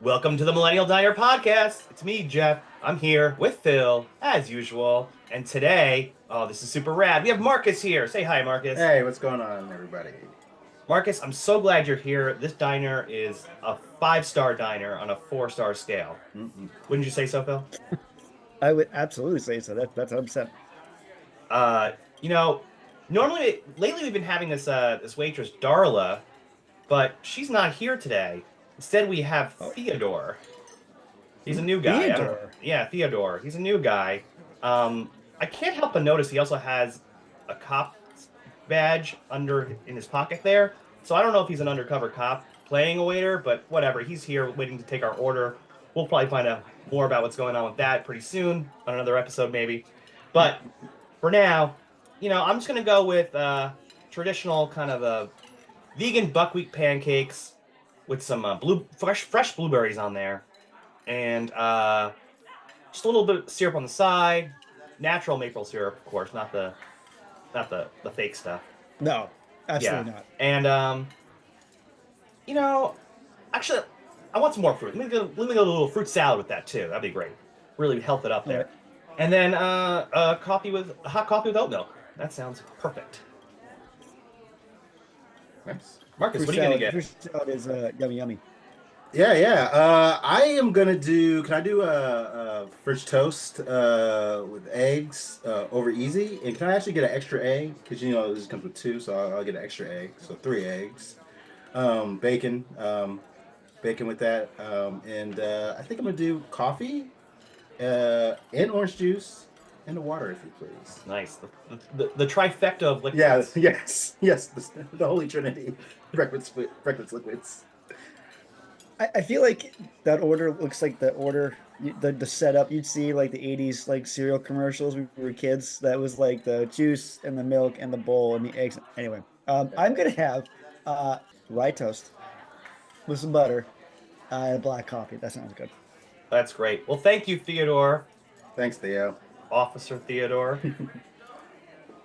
Welcome to the Millennial Diner podcast. It's me, Jeff. I'm here with Phil, as usual. And today, oh, this is super rad. We have Marcus here. Say hi, Marcus. Hey, what's going on, everybody? Marcus, I'm so glad you're here. This diner is a five-star diner on a four-star scale. Mm-mm. Wouldn't you say so, Phil? I would absolutely say so. That's 100%. Uh, you know, normally, lately we've been having this waitress, Darla, but she's not here today. Instead, we have Oh, Theodore. He's a new guy. I don't know. Theodore. Yeah, Theodore. He's a new guy. I can't help but notice he also has a cop badge under in his pocket there. So I don't know if he's an undercover cop playing a waiter, but whatever. He's here waiting to take our order. We'll probably find out more about what's going on with that pretty soon on another episode, maybe. But for now, I'm just gonna go with traditional kind of vegan buckwheat pancakes with some fresh blueberries on there, and just a little bit of syrup on the side, natural maple syrup, of course, not the fake stuff. No, Yeah, absolutely not. and you know, actually, I want some more fruit. Let me go a little fruit salad with that too. That'd be great. Really health it up All right. there. And then hot coffee with oat milk. That sounds perfect. Nice. Marcus, Fruit what are you gonna salad. get? Fruit salad is yummy, yummy. Yeah. I am gonna do. Can I do a French toast with eggs over easy? And can I actually get an extra egg? Because this comes with two, so I'll get an extra egg. So three eggs. Bacon. Bacon with that. And I think I'm gonna do coffee and orange juice and the water, if you please. Nice. The trifecta of Yeah. liquids. Yes. The Holy Trinity. Breakfast liquids. I feel like that order looks like the order, the setup you'd see like the 80s like cereal commercials when we were kids. That was like the juice and the milk and the bowl and the eggs. Anyway, I'm gonna have uh, rye toast with some butter and black coffee. That sounds good. That's great. Well, thank you, Theodore, Thanks, Theo. Officer Theodore.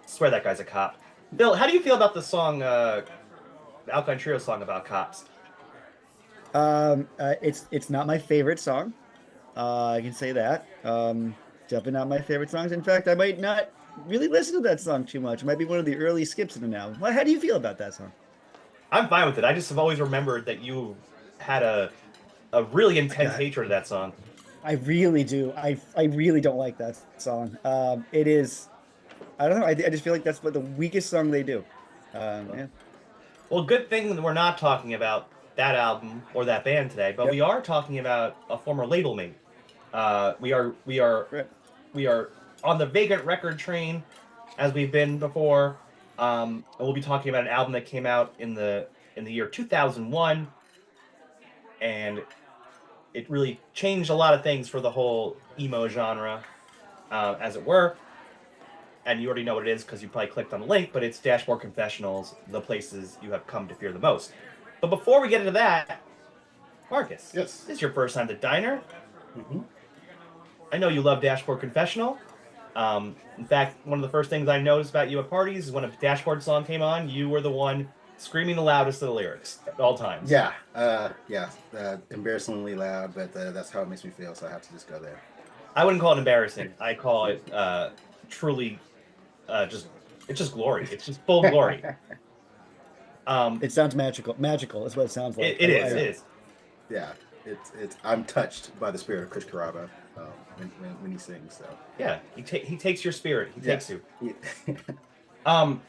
Swear that guy's a cop. Bill, how do you feel about the song, the Alkaline Trio song about cops? It's not my favorite song. I can say that. Definitely not my favorite songs. In fact, I might not really listen to that song too much. It might be one of the early skips in an album. How do you feel about that song? I'm fine with it. I just have always remembered that you had a really intense Yeah, hatred of that song. I really do. I really don't like that song. It is. I don't know. I just feel like that's what the weakest song they do. Yeah. Well, good thing that we're not talking about that album or that band today, but Yep. we are talking about a former label mate. Right. We are on the Vagrant record train, as we've been before. And we'll be talking about an album that came out in the year 2001, and it really changed a lot of things for the whole emo genre, as it were. And you already know what it is because you probably clicked on the link, but it's Dashboard Confessionals, the places you have come to fear the most. But before we get into that, Marcus, Yes. this is your first time at Diner. hmm I know you love Dashboard Confessional. In fact, one of the first things I noticed about you at parties is when a Dashboard song came on, you were the one screaming the loudest of the lyrics at all times. Embarrassingly loud, but that's how it makes me feel, so I have to just go there. I wouldn't call it embarrassing. I call it truly just it's just glory. It's just full glory. Um, It sounds magical. Magical is what it sounds like. it is. It is. Yeah, it's. I'm touched by the spirit of Chris Carrabba when he sings. So Yeah. He takes your spirit. He yeah, takes you. yeah. Um,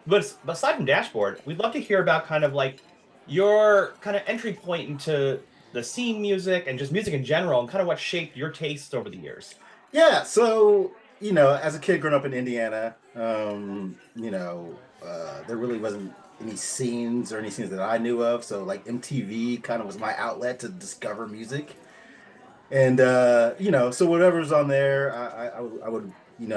but aside from Dashboard, we'd love to hear about kind of like your kind of entry point into the scene music and just music in general, and kind of what shaped your taste over the years. Yeah, so as a kid growing up in Indiana, there really wasn't any scenes that I knew of. So like MTV kind of was my outlet to discover music, and so whatever's on there, I would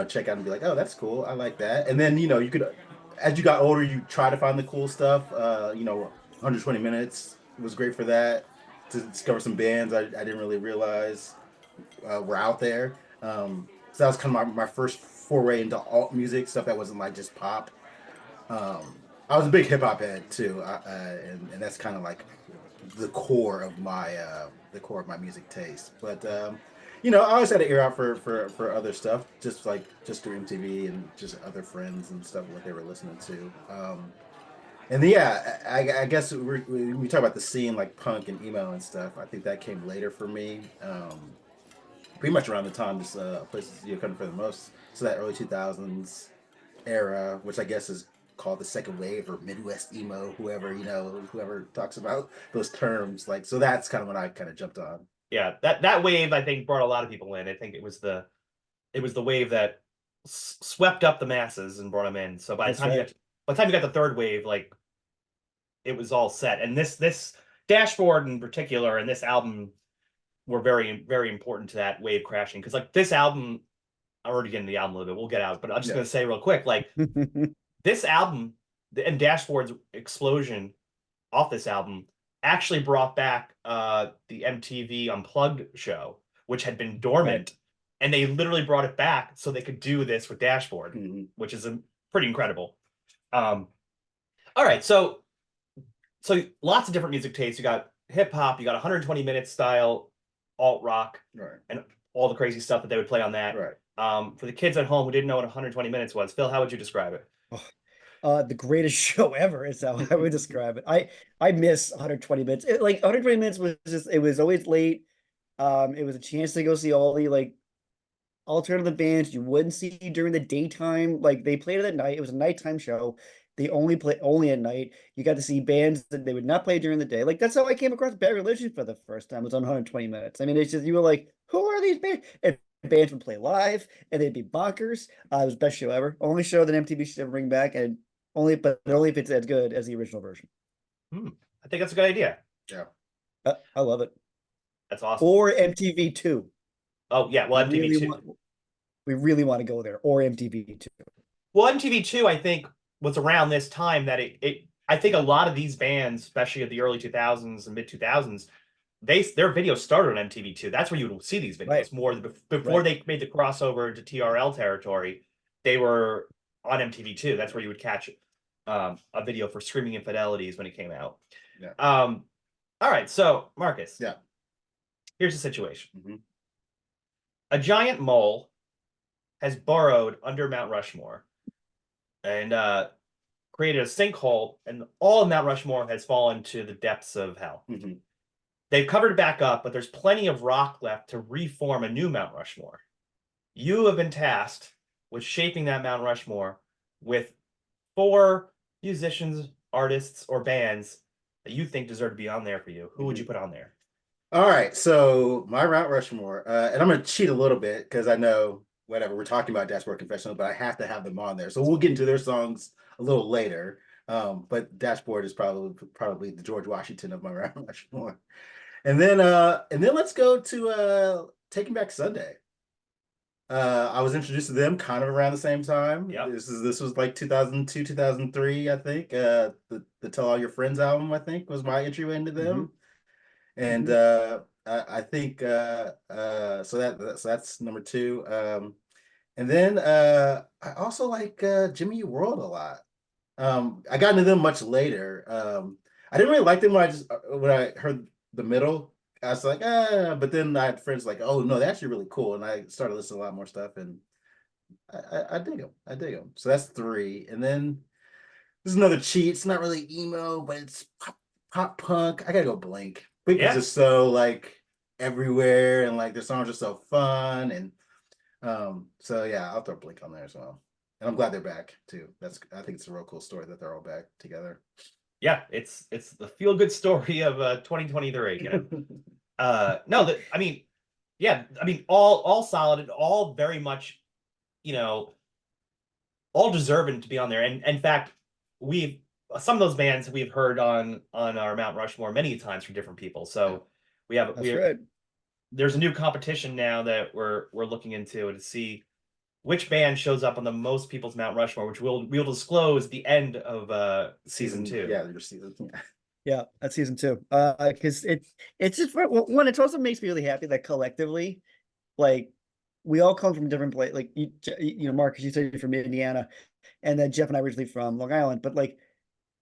check out and be like, oh, that's cool, I like that. And then you could, as you got older, you try to find the cool stuff. 120 minutes was great for that, to discover some bands I didn't really realize were out there. So that was kind of my first foray into alt music, stuff that wasn't like just pop. Um, I was a big hip hop head too, and that's kind of like the core of my music taste. But you know, I always had an ear out for other stuff, just through MTV and just other friends and stuff what they were listening to. And then, yeah, I guess we talk about the scene like punk and emo and stuff. I think that came later for me. Pretty much around the time this places you come for the most. So that early 2000s era, which I guess is called the second wave or Midwest emo, whoever talks about those terms. Like, so that's kind of when I kind of jumped on. Yeah, that wave I think brought a lot of people in. I think it was the wave that swept up the masses and brought them in. So That's right. by the time you got the third wave, like it was all set. And this Dashboard in particular and this album were very very important to that wave crashing because like this album, I'm already getting the album a little bit. We'll get out, but I'm just gonna say real quick, like this album and Dashboard's explosion off this album actually brought back the MTV Unplugged show, which had been dormant, and they literally brought it back so they could do this with Dashboard, which is pretty incredible. All right, so lots of different music tastes. You got hip hop, you got 120 minutes style alt rock, Right. and all the crazy stuff that they would play on that. Right. For the kids at home who didn't know what 120 minutes was, Phil, how would you describe it? The greatest show ever is how I would describe it. I miss 120 minutes. Like 120 minutes was just it was always late. It was a chance to go see all the like alternative bands you wouldn't see during the daytime. Like they played it at night. It was a nighttime show. They only play only at night. You got to see bands that they would not play during the day. Like that's how I came across Bad Religion for the first time. It was on 120 minutes. I mean, it's just you were like, who are these bands? And bands would play live, and they'd be bonkers. It was the best show ever. Only show that MTV should ever bring back, and only if it's as good as the original version. I think that's a good idea. Yeah. I love it. That's awesome. Or MTV2. Oh yeah, well MTV2. We really want to go there. Or MTV2. Well, MTV2, I think, was around this time that I think a lot of these bands, especially of the early 2000s and mid 2000s, their videos started on MTV2. That's where you would see these videos Right. more before they made the crossover to TRL territory. They were on MTV2. That's where you would catch a video for Screaming Infidelities when it came out. Yeah. All right, so Marcus. Yeah. Here's the situation. A giant mole has burrowed under Mount Rushmore and created a sinkhole, and all of Mount Rushmore has fallen to the depths of hell. They've covered it back up, but there's plenty of rock left to reform a new Mount Rushmore. You have been tasked with shaping that Mount Rushmore with 4 musicians, artists, or bands that you think deserve to be on there for you. Who would you put on there? All right, so my Mount Rushmore, and I'm gonna cheat a little bit because I know whatever we're talking about Dashboard Confessional, but I have to have them on there. So we'll get into their songs a little later. But Dashboard is probably the George Washington of my Mount Rushmore. And then let's go to Taking Back Sunday. I was introduced to them kind of around the same time. Yep. This was like 2002, 2003, I think. The Tell All Your Friends album, I think, was my entryway into them. And I think so that's number 2. And then I also like Jimmy Eat World a lot. I got into them much later. I didn't really like them when I heard the middle. I was like, but then I had friends like, oh no, they're actually really cool, and I started listening to a lot more stuff, and I dig them. I dig them. So that's 3, and then there's another cheat. It's not really emo, but it's pop punk. I gotta go Blink. Blink is just so like everywhere, and like their songs are so fun, and so yeah, I'll throw Blink on there as well. And I'm glad they're back too. I think it's a real cool story that they're all back together. Yeah, it's the feel good story of 2023. You know, no, I mean, yeah, I mean, all solid and all very much, you know, all deserving to be on there. And in fact, some of those bands we've heard on our Mount Rushmore many times from different people. So there's a new competition now that we're looking into to see which band shows up on the most people's Mount Rushmore, which we'll disclose at the end of season 2. Yeah, your season. Yeah, that's season 2. Because it's just one. It also makes me really happy that collectively, like we all come from different places. Like you know, Marcus, you said you're from Indiana, and then Jeff and I originally from Long Island. But like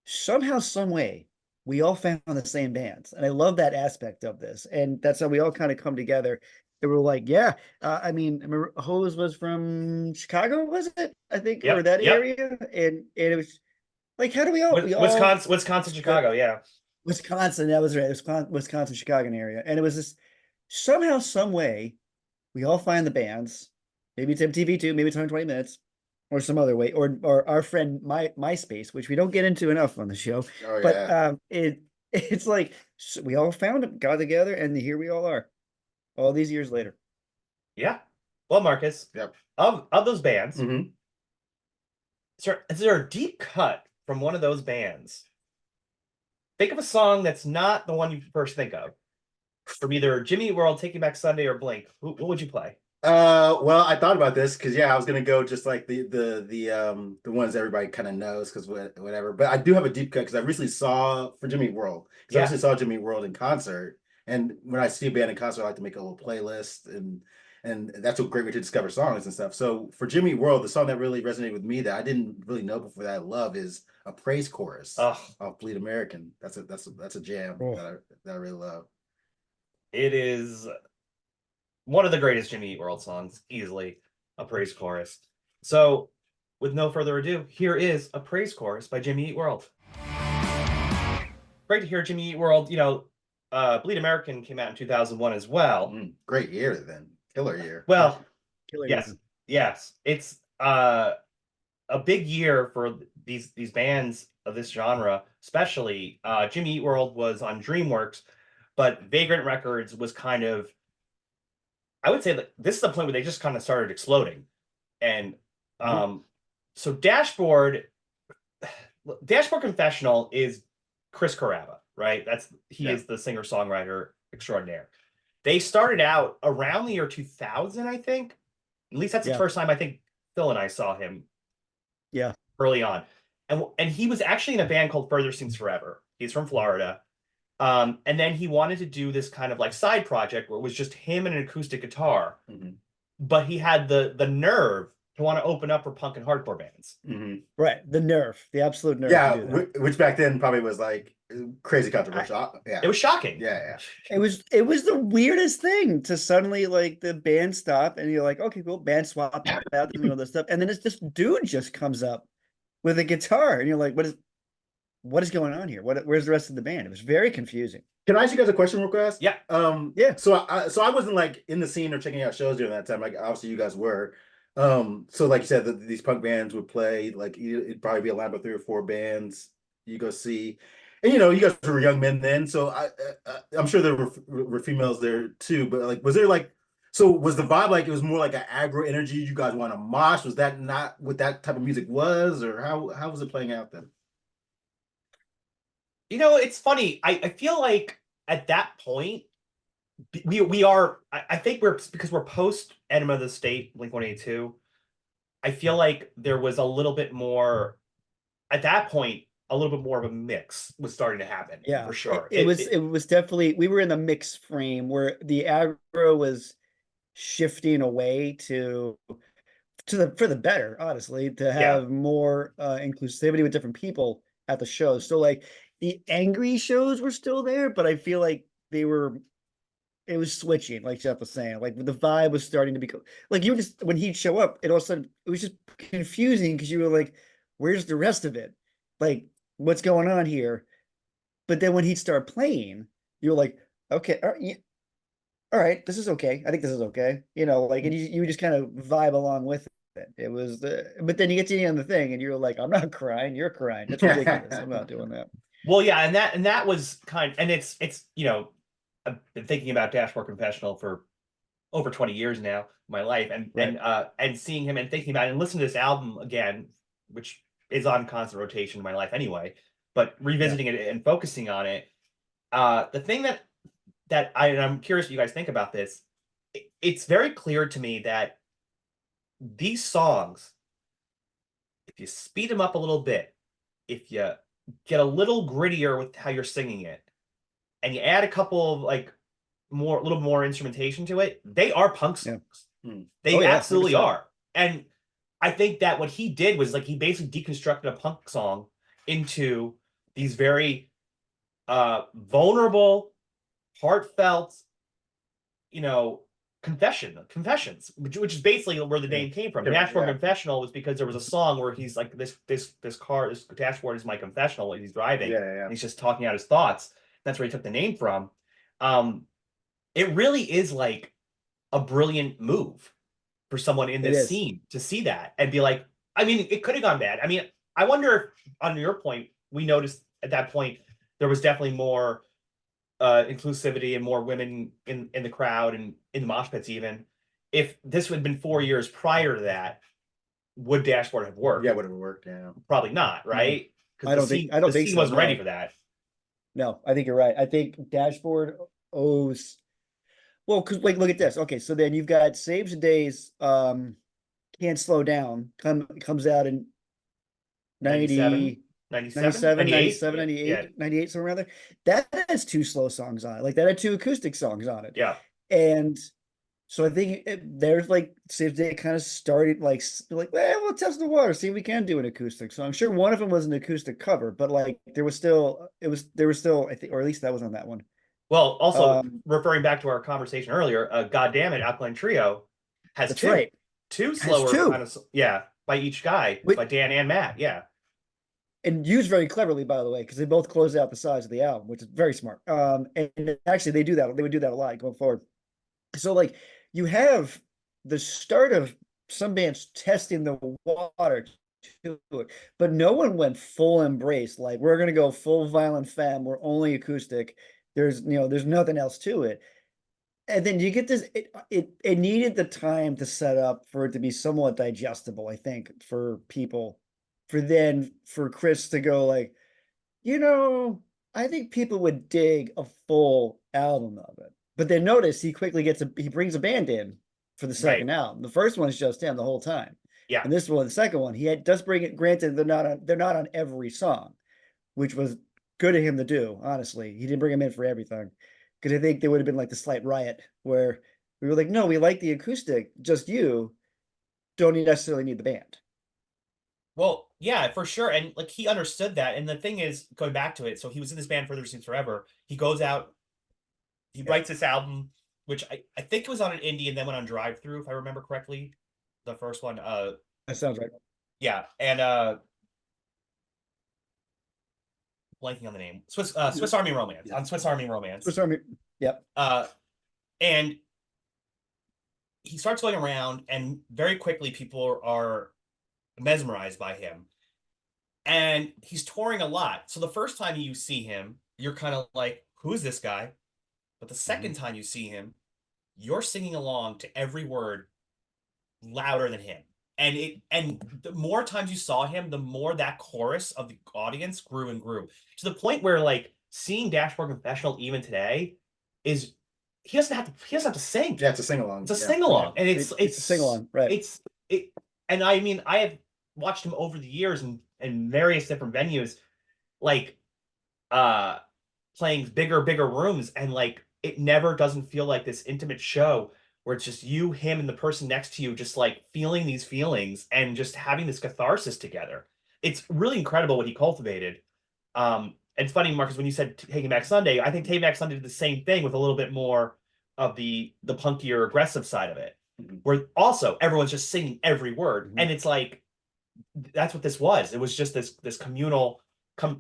somehow, some way, we all found the same bands, and I love that aspect of this. And that's how we all kind of come together. And we're like, yeah. I mean, I remember Hose was from Chicago, was it? I think, or Yep, that yep. area, and it was like, how do we all Wisconsin, Chicago, yeah. Wisconsin, that was right, Wisconsin, Chicago area, and it was this somehow, some way, we all find the bands. Maybe it's MTV too, maybe it's 120 minutes, or some other way, or our friend MySpace, which we don't get into enough on the show. Oh But yeah. it's like we all found it, got together, and here we all are, all these years later. Yeah. Well, Marcus, Yep. of those bands, Mm-hmm. is there a deep cut from one of those bands? Think of a song that's not the one you first think of. From either Jimmy Eat World, Taking Back Sunday, or Blink. What would you play? Well, I thought about this because yeah, I was gonna go just like the ones everybody kind of knows because whatever. But I do have a deep cut because I recently saw for Jimmy Eat World because I Yeah. recently saw Jimmy Eat World in concert, and when I see a band in concert, I like to make a little playlist, and that's a great way to discover songs and stuff. So for Jimmy Eat World, the song that really resonated with me that I didn't really know before that I love is a praise chorus Oh, off Bleed American. That's a jam Oh. that I really love. it is one of the greatest Jimmy Eat World songs, easily a praise chorus. So, with no further ado, here is a praise chorus by Jimmy Eat World. Great to hear Jimmy Eat World. Bleed American came out in 2001 as well. Great year then, killer year. Well, Killer yes, year. yes, it's a big year for these bands of this genre, especially. Jimmy Eat World was on DreamWorks, but Vagrant Records was kind of, I would say that this is the point where they just kind of started exploding. And so Dashboard Confessional is Chris Carrabba, right? He is the singer-songwriter extraordinaire. They started out around the year 2000, I think. At least that's the first time I think Phil and I saw him. Yeah. Early on. And he was actually in a band called Further Seems Forever. He's from Florida. And then he wanted to do this kind of like side project where it was just him and an acoustic guitar. Mm-hmm. But he had the nerve to want to open up for punk and hardcore bands. Mm-hmm. Right. The nerve, the absolute nerve. Yeah, to do that. which back then probably was like crazy controversial. Yeah, It was shocking. Yeah. It was the weirdest thing to suddenly like the band stop and you're like, okay, cool, band swap out and all this stuff. And then it's this dude just comes up with a guitar and you're like, what is going on here? Where's the rest of the band? It was very confusing. Can I ask you guys a question real fast? Yeah. Yeah. So I wasn't like in the scene or checking out shows during that time. Like obviously you guys were. So like you said, these punk bands would play. Like it'd probably be a lineup of 3 or 4 bands you go see. And you guys were young men then, so I'm sure there were females there too. But like, was there like, so was the vibe like it was more like an aggro energy? You guys want to mosh? Was that not what that type of music was, or how was it playing out then? It's funny. I feel like at that point, we are. I think because we're post Enema of the State, Blink-182. I feel like there was a little bit more at that point. A little bit more of a mix was starting to happen. Yeah, for sure. It was definitely, we were in the mix frame where the aggro was shifting away for the better, honestly, to have more inclusivity with different people at the shows. So like the angry shows were still there, but I feel like it was switching, like Jeff was saying. Like the vibe was starting to become like you were just when he'd show up, it all of a sudden it was just confusing because you were like, where's the rest of it? Like, what's going on here? But then when he'd start playing, you were like, okay, all right, this is okay. I think this is okay. Like, and you would just kind of vibe along with it. It was but then you get to the end of the thing and you're like, I'm not crying, you're crying. That's ridiculous. I'm not doing that. Well, yeah, and that was and it's I've been thinking about Dashboard Confessional for over 20 years now, in my life, and seeing him and thinking about it and listening to this album again, which is on constant rotation in my life anyway, but revisiting it and focusing on it. The thing that I'm curious what you guys think about this. It's very clear to me that these songs, if you speed them up a little bit, if you get a little grittier with how you're singing it, and you add a couple of like a little more instrumentation to it, they are punk songs. Yeah. They absolutely 100%. Are. And I think that what he did was like he basically deconstructed a punk song into these very vulnerable, heartfelt, you know, confessions, which is basically where the name came from. Dashboard Confessional was because there was a song where he's like, this dashboard is my confessional when he's driving. And he's just talking out his thoughts. That's where he took the name from. It really is like a brilliant move for someone in this scene to see that and be like, I mean, it could have gone bad. I mean, I wonder if, on your point, we noticed at that point there was definitely more inclusivity and more women in the crowd and in the mosh pits. Even if this had been 4 years prior to that, would Dashboard have worked? Yeah, would have worked. Yeah, probably not, right? I don't think the scene so, wasn't ready for that. No, I think you're right. I think Dashboard owes, well, because like look at this. Okay, so then you've got Saves the Days, Can't Slow Down, comes out in 90, 97, 97, 98, 98, somewhere around there. That has two slow songs on it. Like that had two acoustic songs on it. Yeah. And so I think there's like, Saves the Day kind of started like we'll test the water, see if we can do an acoustic song. Sure, one of them was an acoustic cover, but like there was still, I think, or at least that was on that one. Well, also referring back to our conversation earlier, God Damn It, Alkaline Trio has two slower kind of, by each guy, by Dan and Matt, and used very cleverly, by the way, because they both close out the sides of the album, which is very smart. And actually they would do that a lot going forward. So like you have the start of some bands testing the water to it, but no one went full embrace. Like we're going to go full Violent Femme. We're only acoustic. There's nothing else to it. And then you get this, it needed the time to set up for it to be somewhat digestible, I think, for people, for Chris to go like, I think people would dig a full album of it. But then notice he quickly he brings a band in for the second album. The first one is just him the whole time. Yeah. And this one, the second one, does bring it. Granted, they're not on every song, which was good of him to do. Honestly, he didn't bring them in for everything, because I think there would have been like the slight riot where we were like, no, we like the acoustic, just you don't necessarily need the band. Well, yeah, for sure. And like he understood that. And the thing is, going back to it, so he was in this band Further Seems Forever. He goes out, he writes this album, which I think it was on an indie and then went on Drive Through, if I remember correctly. The first one. That sounds right. Yeah. And blanking on the name. Swiss Army Romance. On Swiss Army Romance. Swiss Army, yep. And he starts going around, and very quickly people are mesmerized by him. And he's touring a lot. So the first time you see him, you're kind of like, who is this guy? But the second time you see him, you're singing along to every word louder than him. And the more times you saw him, the more that chorus of the audience grew and grew, to the point where like seeing Dashboard Confessional even today is he doesn't have to sing. Yeah, it's a sing along. It's a sing along, and it's a sing along, right? And I mean, I have watched him over the years in various different venues, like playing bigger rooms, and like it never doesn't feel like this intimate show where it's just you, him, and the person next to you just like feeling these feelings and just having this catharsis together. It's really incredible what he cultivated. It's funny, Marcus, when you said Taking Back Sunday, I think Taking Back Sunday did the same thing with a little bit more of the punkier, aggressive side of it, where also everyone's just singing every word. And it's like, that's what this was. It was just this communal,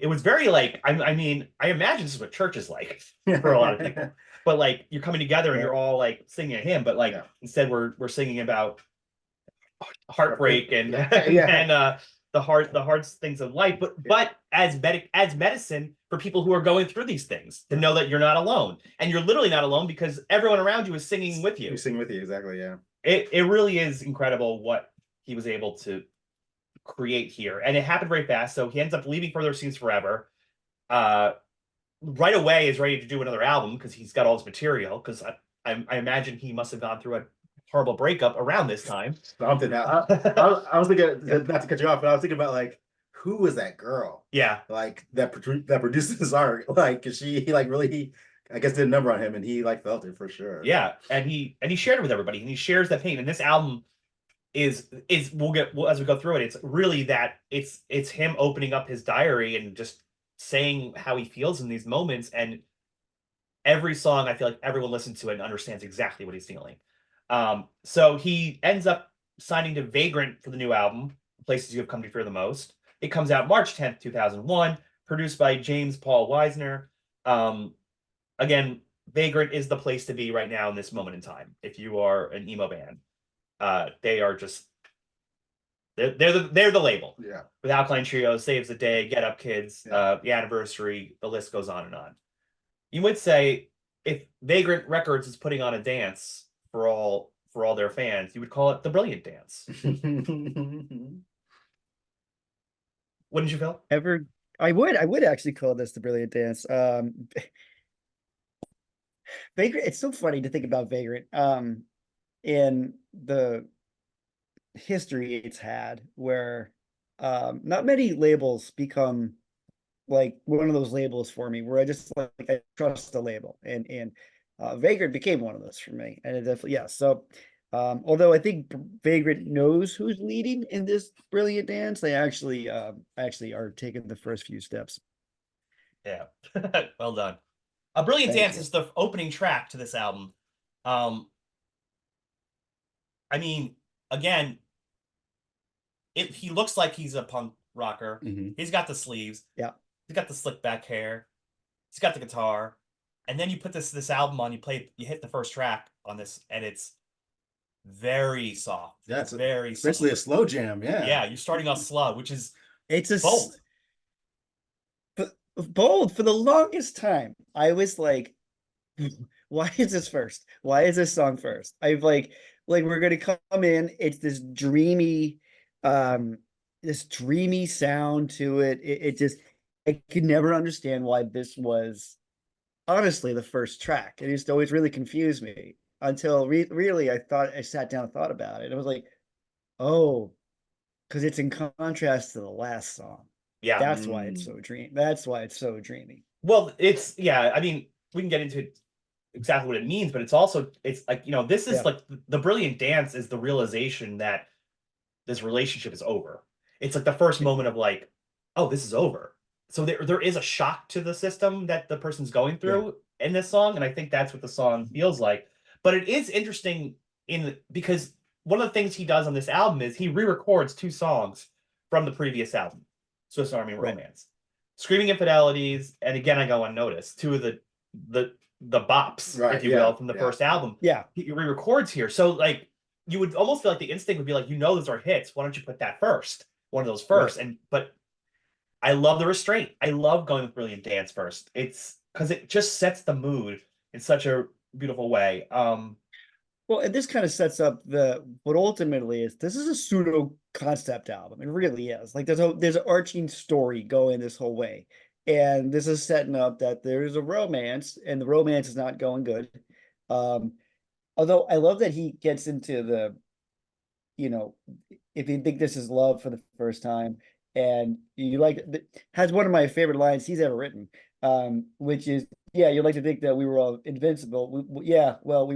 it was very like, I mean, I imagine this is what church is like for a lot of people. But like you're coming together and you're all like singing a hymn, but like instead we're singing about heartbreak and and the hard things of life, but as medicine for people who are going through these things, to know that you're not alone, and you're literally not alone because everyone around you is singing with you. You sing with you, exactly. Yeah. It really is incredible what he was able to create here, and it happened very fast. So he ends up leaving Further Seems Forever. Right away is ready to do another album because he's got all this material. Because I imagine he must have gone through a horrible breakup around this time. Something. I was thinking, not to cut you off, but I was thinking about like, who was that girl? Yeah, like that produced his art. Like, cause he like really, I guess, did a number on him, and he like felt it for sure. Yeah, and he shared it with everybody, and he shares that pain. And this album is as we go through it, it's really that it's him opening up his diary and just saying how he feels in these moments. And every song, I feel like everyone listens to it and understands exactly what he's feeling. So he ends up signing to Vagrant for the new album, Places You Have Come to Fear the Most. It comes out March 10th, 2001, produced by James Paul Wisner. Um, again, Vagrant is the place to be right now in this moment in time. If you are an emo band, they are just they're the label. Yeah. With Alkaline Trio, Saves the Day, Get Up Kids, Yeah. The Anniversary, the list goes on and on. You would say if Vagrant Records is putting on a dance for all their fans, you would call it the Brilliant Dance. Wouldn't you, Phil? Ever I would actually call this the Brilliant Dance. Vagrant, it's so funny to think about Vagrant in the history it's had where not many labels become like one of those labels for me where I just like I trust the label, and Vagrant became one of those for me, and it definitely, yeah. So although I think Vagrant knows who's leading in this Brilliant Dance, they actually are taking the first few steps. Yeah. Well done. A Brilliant Thank Dance you. is the opening track to this album. Um, I mean, again, he looks like he's a punk rocker. Mm-hmm. He's got the sleeves. Yeah. He's got the slick back hair. He's got the guitar. And then you put this album on, you hit the first track on this, and it's very soft. Yeah, it's very essentially soft. a slow jam. Yeah. Yeah, you're starting off slow, which is It's a bold. bold for the longest time. I was like, why is this first? Why is this song first? I've like we're gonna come in. It's um, this dreamy sound to it. It just I could never understand why this was honestly the first track. It just always really confused me until really I sat down and thought about it. It was like, oh, because it's in contrast to the last song. Yeah. That's why it's so dreamy. That's why it's so dreamy. Well, yeah, I mean, we can get into exactly what it means, but it's like, this is Yeah. like the Brilliant Dance is the realization that this relationship is over. It's like the first moment of like, oh, this is over. So there is a shock to the system that the person's going through in this song, and I think that's what the song feels like. But it is interesting because one of the things he does on this album is he re-records two songs from the previous album, Swiss Army Right. Romance, Screaming Infidelities, and Again I Go Unnoticed, two of the bops, Right, if you yeah, will, from the yeah. first album. Yeah. He re-records here. So like you would almost feel like the instinct would be like, those are hits. Why don't you put that first? One of those first. Right. But I love the restraint. I love going with Brilliant Dance first. It's because it just sets the mood in such a beautiful way. Well, and this kind of sets up what ultimately is this is a pseudo concept album. It really is. Like there's an arching story going this whole way. And this is setting up that there's a romance and the romance is not going good. Um, although I love that he gets into you know, if you think this is love for the first time, and you like has one of my favorite lines he's ever written, which is, yeah, you like to think that we were all invincible. Yeah, well,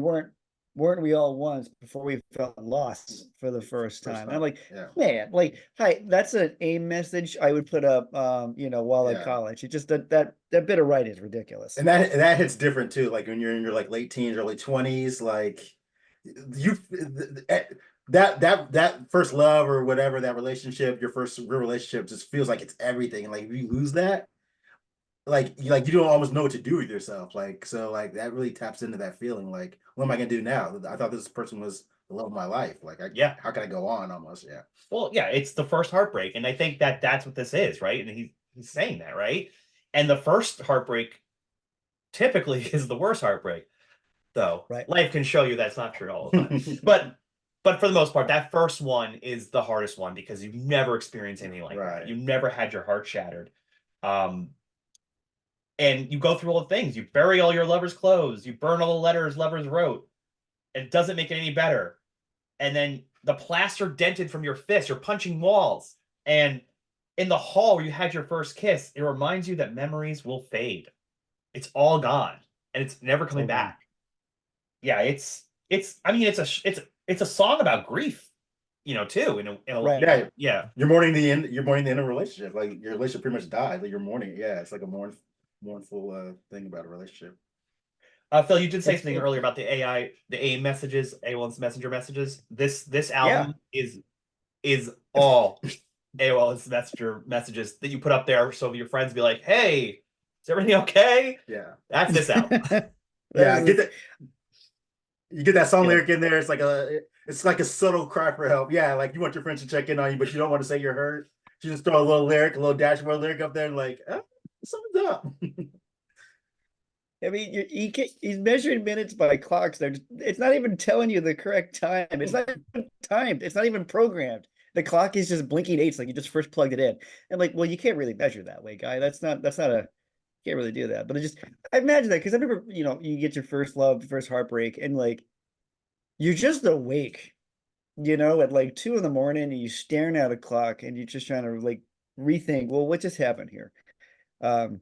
weren't we all once before we felt lost for the first time? And I'm like, Yeah. man, like, hi, that's an AIM message I would put up, while at Yeah. college. It just that bit of right is ridiculous. And that hits different too. Like when you're in your like late teens, early 20s, like you that first love or whatever, that relationship, your first real relationship just feels like it's everything. And like if you lose that, like you don't almost know what to do with yourself. Like so like that really taps into that feeling. Like, what am I gonna do now? I thought this person was the love of my life. Like Yeah. how can I go on almost? Yeah. Well, yeah, it's the first heartbreak, and I think that that's what this is, right? And he's saying that, right? And the first heartbreak typically is the worst heartbreak, though. Right. Life can show you that's not true all the time. But for the most part, that first one is the hardest one because you've never experienced anything like Right. that. You never had your heart shattered. And you go through all the things. You bury all your lover's clothes. You burn all the letters lovers wrote. It doesn't make it any better. And then the plaster dented from your fist. You're punching walls. And in the hall where you had your first kiss, it reminds you that memories will fade. It's all gone, and it's never coming back. Yeah, it's a song about grief. too. Right. Yeah, Yeah. you're mourning the end. You're mourning the end of a relationship. Like your relationship pretty much died. Like you're mourning it. Yeah, it's like a mournful thing about a relationship. Phil, you did say It's something earlier about the A messages, AOL's messenger messages. This yeah. album is all AOL's messenger messages that you put up there, so your friends be like, "Hey, is everything okay?" Yeah, That's this album. That yeah. is this, You get that song Yeah. lyric in there. It's like a subtle cry for help. Yeah, like you want your friends to check in on you, but you don't want to say you're hurt. You just throw a little lyric, a little dashboard lyric up there, and like, something's up. I mean, he's measuring minutes by clocks. It's not even telling you the correct time. It's not even timed. It's not even programmed. The clock is just blinking eights, like you just first plugged it in. And like, well, you can't really measure that way, guy. That's not a can't really do that. But I imagine that because I remember, you get your first love, first heartbreak, and like you're just awake, at like 2 in the morning, and you're staring at a clock, and you're just trying to like rethink, well, what just happened here? Um,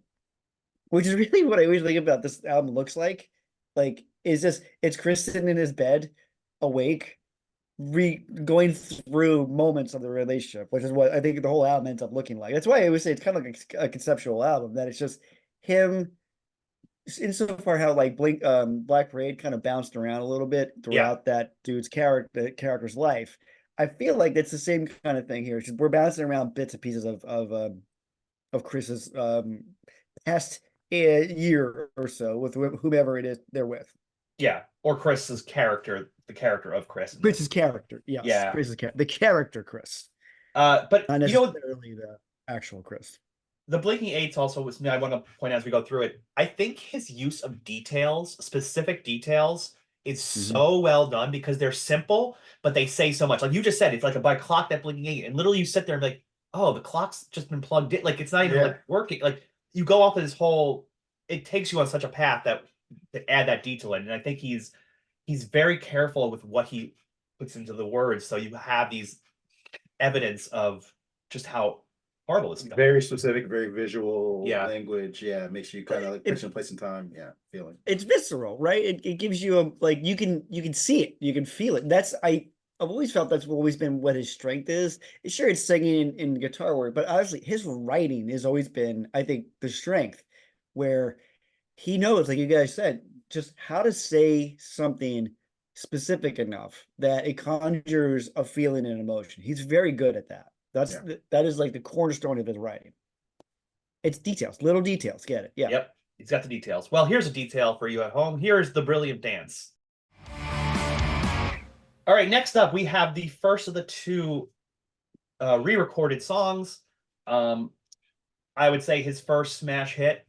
which is really what I always think about this album looks like. Like, it's Chris sitting in his bed, awake, going through moments of the relationship, which is what I think the whole album ends up looking like. That's why I always say it's kind of like a conceptual album, that it's just him insofar how like Black Parade kind of bounced around a little bit Yeah. throughout that dude's character's life. I feel like that's the same kind of thing here. It's just we're bouncing around bits and pieces of Chris's past year or so with whomever it is they're with. Yeah. Or Chris's character, the character of Chris in Chris's this. character, yes, Yeah. the character Chris, But not necessarily the actual Chris. the blinking eights also was I want to point out as we go through it. I think his use of details, specific details, is Mm-hmm. so well done because they're simple, but they say so much. Like you just said, it's like a by clock that blinking eight, and literally you sit there and be like, oh, the clock's just been plugged in. Like it's not even Yeah, like working. Like you go off of this whole. It takes you on such a path that to add that detail in, and I think he's very careful with what he puts into the words, so you have these evidence of just how horrible this is. very specific, very visual Yeah. language. Yeah, it makes you kind of like put in place and time. Yeah, feeling. It's visceral, right? It gives you a like you can see it, you can feel it. I've always felt that's always been what his strength is. Sure, it's singing in guitar work, but honestly, his writing has always been, I think, the strength, where he knows, like you guys said, just how to say something specific enough that it conjures a feeling and emotion. He's very good at that. That is like the cornerstone of his writing. It's details, little details. Get it? Yeah. Yep, he's got the details. Well, here's a detail for you at home. Here's the brilliant dance. All right, next up, we have the first of the two re-recorded songs. I would say his first smash hit.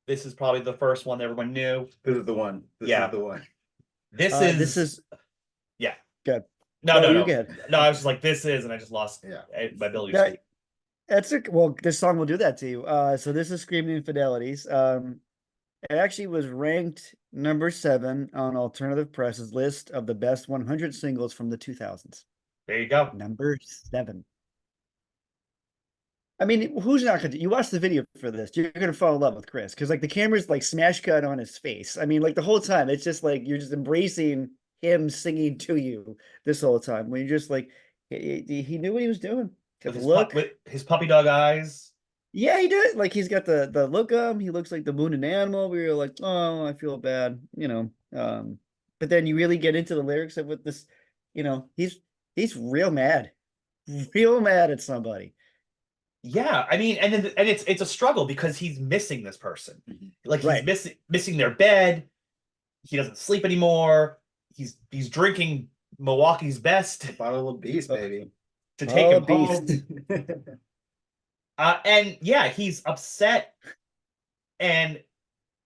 This is probably the first one that everyone knew. This is the one. This Yeah. is the one. This is yeah. good. No. Good. No, I was just like, this is, and I just lost my ability to speak. Well, this song will do that to you. So this is Screaming Infidelities. It actually was ranked number 7 on Alternative Press's list of the best 100 singles from the 2000s. There you go. Number 7. I mean, who's not gonna? You watch the video for this, you're gonna fall in love with Chris because like the camera's like smash cut on his face. I mean, like the whole time, it's just like you're just embracing him singing to you this whole time. When you're just like, he knew what he was doing. With his puppy dog eyes. Yeah, he did. Like he's got the look of him. He looks like the wounded animal. We were like, oh, I feel bad, But then you really get into the lyrics of what this, he's real mad at somebody. Yeah, I mean, and it's a struggle because he's missing this person. Like he's Right. missing their bed. He doesn't sleep anymore. He's drinking Milwaukee's best Bottle of Beast, baby. to take him Beast. home. And yeah, he's upset, and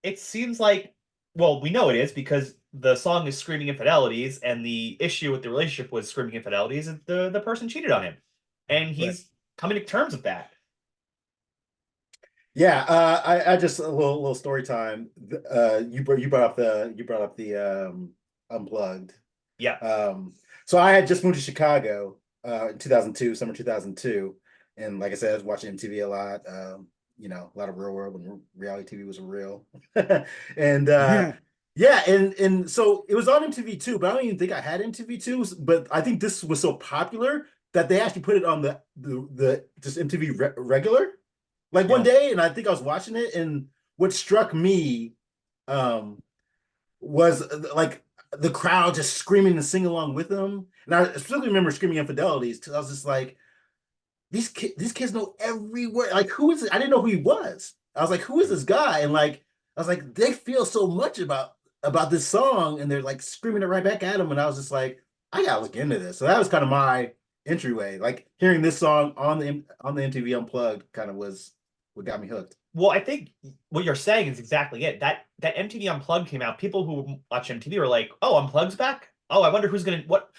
it seems like, well, we know it is because the song is Screaming Infidelities, and the issue with the relationship was Screaming Infidelities, and the person cheated on him, and he's coming to terms with that. Yeah, I just a little story time. You brought up the Unplugged. Yeah. So I had just moved to Chicago in 2002, summer 2002, and like I said, I was watching MTV a lot. A lot of Real World when reality TV was real, and Yeah, and so it was on MTV too, but I don't even think I had MTV too. But I think this was so popular that they actually put it on the just MTV regular. Like one Yeah. day, and I think I was watching it, and what struck me um was like the crowd just screaming and singing along with them. And I specifically remember screaming infidelities because I was just like, these kids know every word. Like, who is it? I didn't know who he was. I was like, who is this guy? And like, I was like, they feel so much about this song, and they're like screaming it right back at him. And I was just like, I gotta look into this. So that was kind of my entryway. Like hearing this song on the MTV Unplugged kind of was what got me hooked. Well, I think what you're saying is exactly it. That MTV Unplugged came out. People who watch MTV were like, "Oh, Unplugged's back. Oh, I wonder who's gonna what."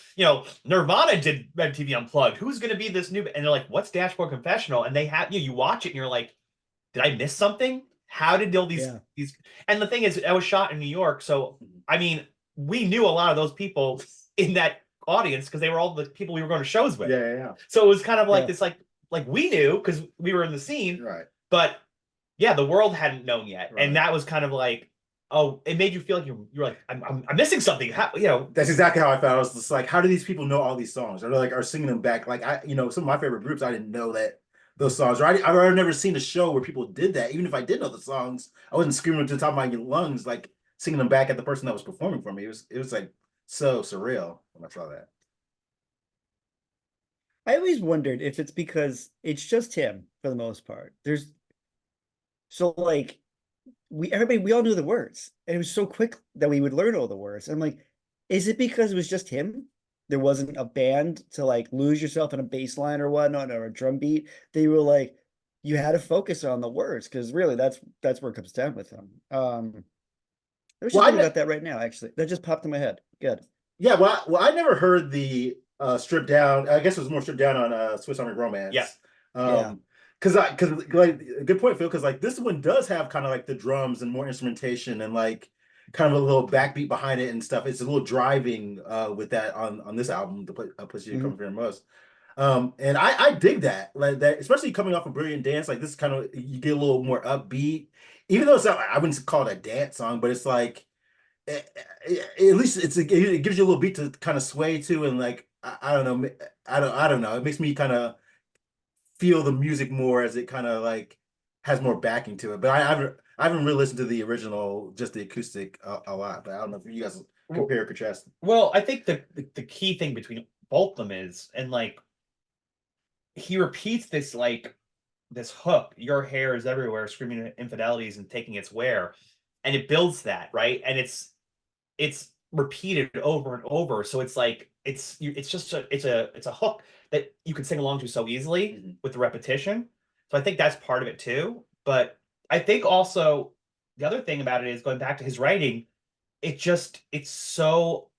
Nirvana did MTV Unplugged. Who's gonna be this new? And they're like, "What's Dashboard Confessional?" And they have you watch it and you're like, "Did I miss something? How did all Yeah. these?" And the thing is, I was shot in New York, so I mean, we knew a lot of those people in that audience because they were all the people we were going to shows with. Yeah. So it was kind of like Yeah. this, like we knew because we were in the scene, Right. but yeah, the world hadn't known yet, Right. and that was kind of like, oh, it made you feel like you're like, I'm missing something. How, That's exactly how I felt. I was just like, how do these people know all these songs? Or like are singing them back? Like some of my favorite groups, I didn't know that those songs. Or I've never seen a show where people did that. Even if I did know the songs, I wasn't screaming to the top of my lungs, like singing them back at the person that was performing for me. It was like so surreal when I saw that. I always wondered if it's because it's just him for the most part. There's so like we all knew the words, and it was so quick that we would learn all the words. I'm like, is it because it was just him? There wasn't a band to like lose yourself in a bass line or whatnot or a drum beat. They were like, you had to focus on the words because really that's where it comes down with them. I was just Well, thinking about that right now, actually. That just popped in my head. Good. yeah. Well, I never heard the stripped down. I guess it was more stripped down on Swiss Army Romance. Yeah. Yeah. Because like good point, Phil. Because like this one does have kind of like the drums and more instrumentation and like kind of a little backbeat behind it and stuff. It's a little driving with that on this album, the place you come from most. And I dig that, like that, especially coming off of Brilliant Dance. Like this kind of you get a little more upbeat, even though it's not, I wouldn't call it a dance song, but it's like at least it gives you a little beat to kind of sway to, and like I don't know, I don't know. It makes me kind of feel the music more as it kind of like has more backing to it. But I haven't really listened to the original, just the acoustic a lot. But I don't know if you guys compare or contrast. Well, I think the key thing between both of them is, and like he repeats this like this hook, your hair is everywhere, screaming at infidelities and taking its wear, and it builds that, right? And it's repeated over and over, so it's like it's just it's a hook that you can sing along to so easily with the repetition. So I think that's part of it too. But I think also the other thing about it is, going back to his writing, it's so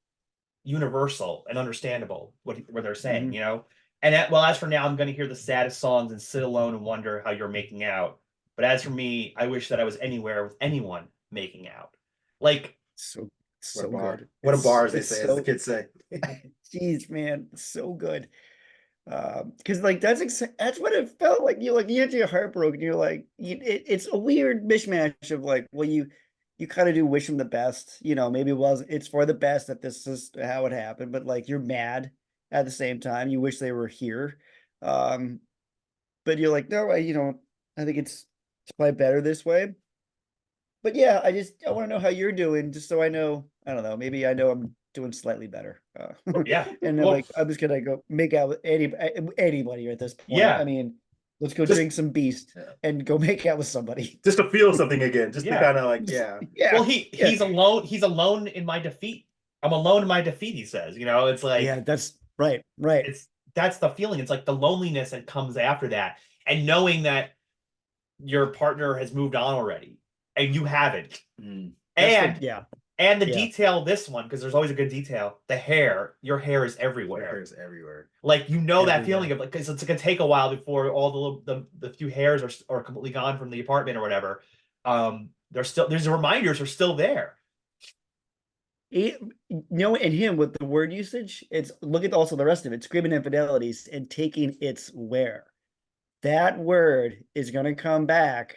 universal and understandable what they're saying, Mhm. And well, as for now, I'm going to hear the saddest songs and sit alone and wonder how you're making out. But as for me, I wish that I was anywhere with anyone making out. Like, So What a so bar! good. What a bar, as they It's say, as the so kids say. geez, man, so good. Because like that's what it felt like. You had your heart broken. You're like, it's a weird mishmash of like, well, you kind of do wish him the best. Maybe it's for the best that this is how it happened, but like you're mad at the same time. You wish they were here. Um, but you're like, no, I think it's probably better this way. But yeah, I want to know how you're doing, just so I know. I don't know. Maybe I know I'm doing slightly better. yeah, And then well, like I'm just gonna go make out with anybody at this point. I yeah, mean, let's go Just drink some beast yeah. and go make out with somebody. Just to feel something again, just to yeah. kind of like yeah. Yeah, Well, yeah, he's alone. He's alone in my defeat. I'm alone in my defeat. He says, it's yeah. like That's right, right. that's the feeling. It's like the loneliness that comes after that, and knowing that your partner has moved on already and you haven't. That's the And yeah, and the yeah. detail of this one, because there's always a good detail, the hair, your hair is Your everywhere. hair's everywhere. Like that feeling Everywhere. of like, because it's gonna take a while before all the few hairs are completely gone from the apartment or whatever. There's reminders are still there. In him with the word usage, it's look at also the rest of it, screaming infidelities and taking its where. That word is gonna come back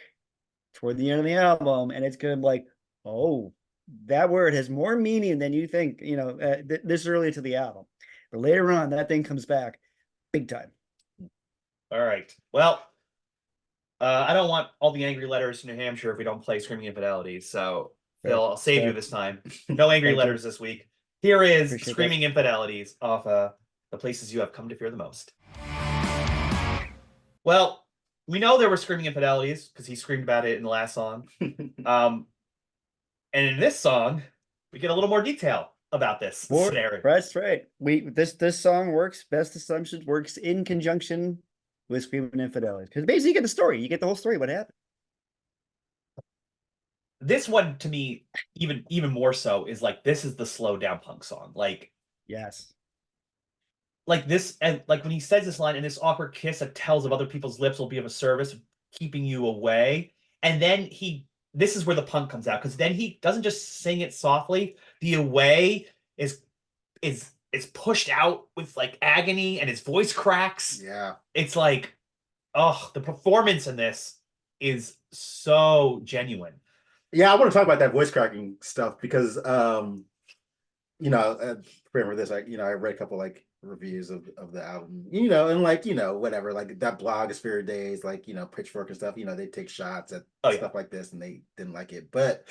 toward the end of the album, and it's gonna be like, oh, that word has more meaning than you think, this early into the album. But later on, that thing comes back big time. All right. Well, I don't want all the angry letters to New Hampshire if we don't play Screaming Infidelities. So, Fair, Phil, I'll save you fair. this time. No angry Thank you. letters this week. Here is Appreciate that. Screaming Infidelities off The Places You Have Come to Fear the Most. Well, we know there were screaming infidelities because he screamed about it in the last song. And in this song, we get a little more detail about this scenario. That's right. This song works. Best Assumptions works in conjunction with Screaming Infidelities because basically you get the story. You get the whole story. What happened? This one to me, even more so, is like this is the slow down punk song. Yes. Like this, and like when he says this line, and this awkward kiss that tells of other people's lips will be of a service, keeping you away. And then this is where the punk comes out because then he doesn't just sing it softly. The away is pushed out with like agony, and his voice cracks. Yeah, It's like, oh, the performance in this is so genuine. yeah. I want to talk about that voice cracking stuff because, preparing for this, I read a couple like reviews of the album, and like, whatever, like that blogosphere days, like, Pitchfork and stuff, they take shots at stuff like this and they didn't like it. But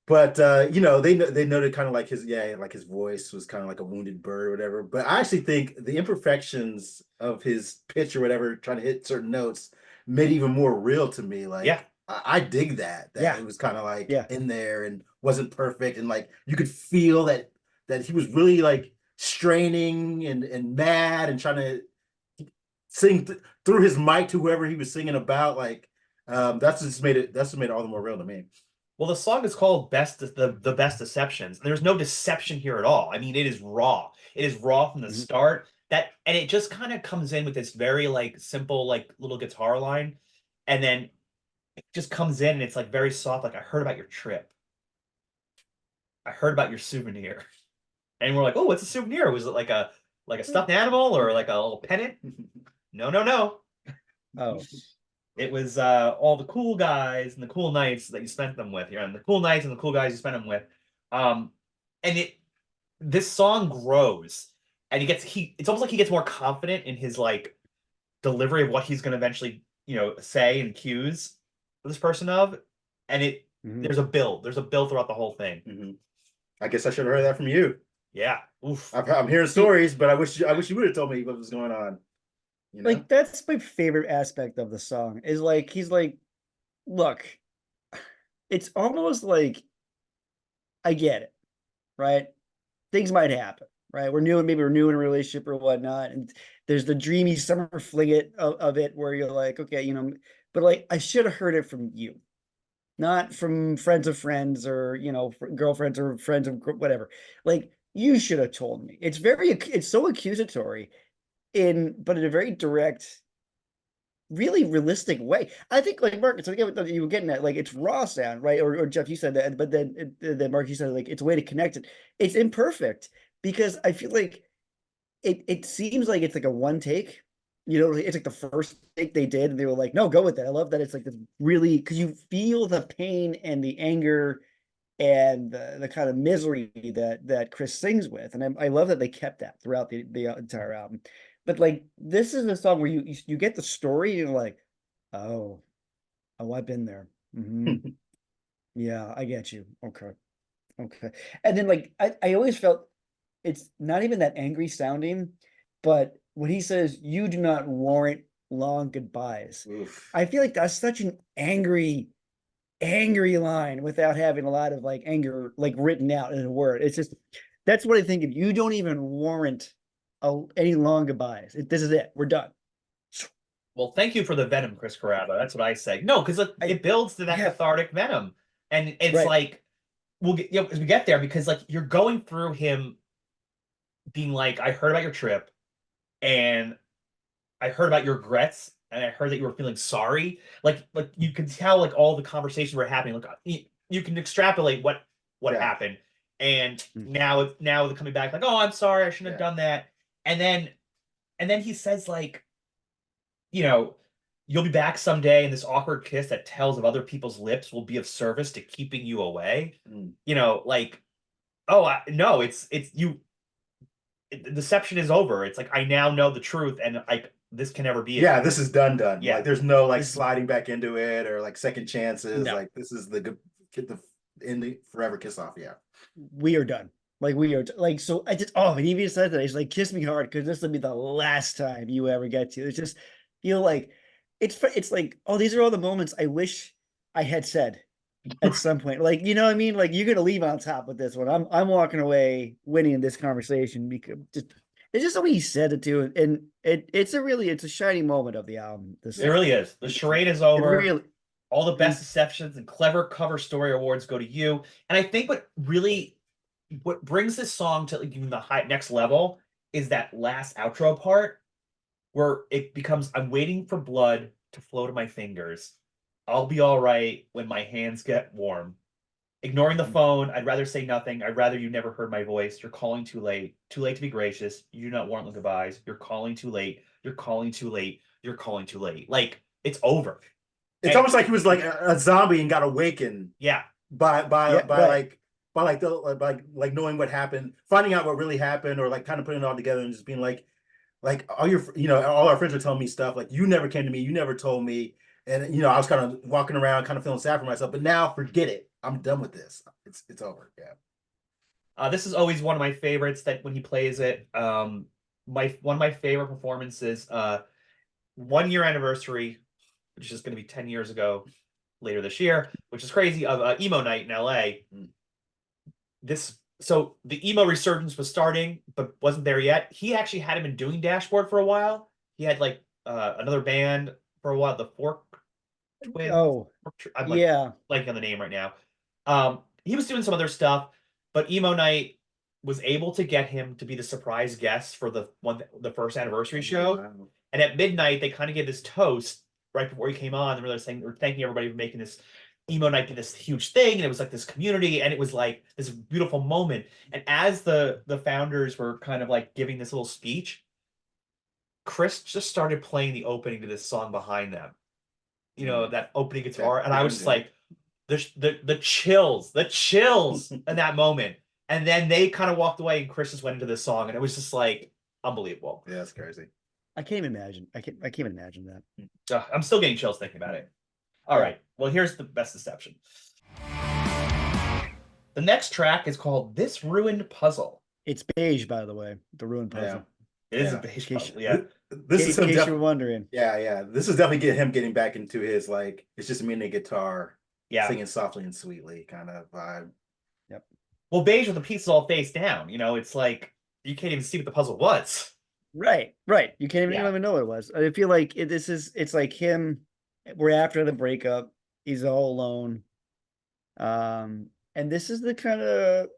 they noted kind of like his voice was kind of like a wounded bird or whatever. But I actually think the imperfections of his pitch or whatever, trying to hit certain notes, made it even more real to me. Like, Yeah. I dig that Yeah. it was kind of like Yeah. in there and wasn't perfect, and like you could feel that he was really like straining and mad and trying to sing through his mic to whoever he was singing about. Like, that's what made it all the more real to me. Well, the song is called the Best Deceptions. There's no deception here at all. I mean, it is raw. It is raw from the start. And it just kind of comes in with this very like simple like little guitar line, and then it just comes in and it's like very soft. Like, I heard about your trip. I heard about your souvenir. And we're like, oh, what's a souvenir? Was it like a stuffed animal or like a little pennant? No, no, no. Oh. It was all the cool guys and the cool nights that you spent them with. And the cool nights and the cool guys you spent them with. And this song grows, and it's almost like he gets more confident in his like delivery of what he's going to eventually say and accuse this person of. And there's a build throughout the whole thing. I guess I should have heard that from you. Yeah. Oof. I'm hearing stories, but I wish you would have told me what was going on. Like, that's my favorite aspect of the song is like he's like, look, it's almost like I get it, right? Things might happen, right? Maybe we're new in a relationship or whatnot, and there's the dreamy summer fling of it where you're like, okay, but like I should have heard it from you, not from friends of friends or girlfriends or friends of whatever. Like, you should have told me. It's so accusatory, but in a very direct, really realistic way. I think, like Marcus, I get what you were getting at. Like, it's raw sound, right? Or Jeff, you said that, but then Mark, you said like it's a way to connect it. It's imperfect because I feel like it seems like it's like a one take. It's like the first take they did, and they were like, "No, go with that." I love that it's like this really, because you feel the pain and the anger and the kind of misery that Chris sings with, and I love that they kept that throughout the entire album. But like, this is a song where you get the story, and you're like, oh, I've been there. Yeah, I get you. Okay. And then like I always felt it's not even that angry sounding, but when he says you do not warrant long goodbyes, I feel like that's such an angry line without having a lot of like anger like written out in a word. It's just, that's what I think of. You don't even warrant any long goodbyes. This is it. We're done. Well, thank you for the venom, Chris Carrabba. That's what I say. No, because it builds to that cathartic venom, and it's like we'll get as we get there, because like you're going through him being like, I heard about your trip, and I heard about your regrets, and I heard that you were feeling sorry. Like you can tell like all the conversations were happening. Like you can extrapolate what happened, and now they're coming back like, oh, I'm sorry, I shouldn't have done that, and then he says like, you you'll be back someday, and this awkward kiss that tells of other people's lips will be of service to keeping you away. Mm. You know, like, oh no, it's you. The deception is over. It's like I now know the truth, and like this can never be Yeah, again. this is done. Yeah, Like there's no like This sliding back into it or like second chances. no, Like this is the ending forever kiss off. Yeah. we are done. Like we are like so. I just he even said that he's like kiss me hard because this will be the last time you ever get to. It's just feel like it's like these are all the moments I wish I had said at some point. Like you know what I mean? Like you're gonna leave on top with this one. I'm walking away winning this conversation because it's just the way he said it too, and it's a shining moment of the album. This it really is. The charade is it over. really All the best deceptions and clever cover story awards go to you. And I think what brings this song to even the next level is that last outro part where it becomes I'm waiting for blood to flow to my fingers. I'll be all right when my hands get warm. Ignoring the phone, I'd rather say nothing. I'd rather you never heard my voice. You're calling too late. Too late to be gracious. You do not warrant goodbyes. You're calling too late. You're calling too late. You're calling too late. Like it's over. It's And almost like he was like a zombie and got awakened yeah, yeah right. like knowing what happened, finding out what really happened, or like kind of putting it all together and just being like all our friends are telling me stuff like you never came to me, you never told me, and I was kind of walking around, kind of feeling sad for myself. But now, forget it. I'm done with this. It's over. Yeah. this is always one of my favorites. That when he plays it, my one of my favorite performances. 1 year anniversary, which is going to be 10 years ago later this year, which is crazy. Of emo night in LA. Mm. So the emo resurgence was starting, but wasn't there yet. He actually hadn't been doing Dashboard for a while. He had like another band for a while, the Fork Twins. Oh I'm yeah. like on the name right now. He was doing some other stuff, but emo night was able to get him to be the surprise guest for the first anniversary show. Wow. And at midnight, they kind of gave this toast right before he came on. And they were saying, we're thanking everybody for making this emo night be this huge thing. And it was like this community, and it was like this beautiful moment. And as the founders were kind of like giving this little speech, Chris just started playing the opening to this song behind them. That opening guitar. And I was just like, the chills in that moment. And then they kind of walked away, and Chris just went into this song, and it was just like unbelievable. Yeah, that's crazy. I can't even imagine. I can't even imagine that. I'm still getting chills thinking about it. All right. Well, here's the best deception. The next track is called This Ruined Puzzle. It's beige, by the way. The ruined puzzle. It is a Yeah. beige In case- puzzle. Yeah. This is In him case you were wondering. yeah. This is definitely him getting back into his like it's just me and the guitar, Yeah. singing softly and sweetly kind of vibe. Yep. Well, beige with the pieces all face down. It's like you can't even see what the puzzle was. Right. You can't even, Yeah. you don't even know what it was. I feel like it's like him. We're after the breakup. He's all alone. And this is the kind of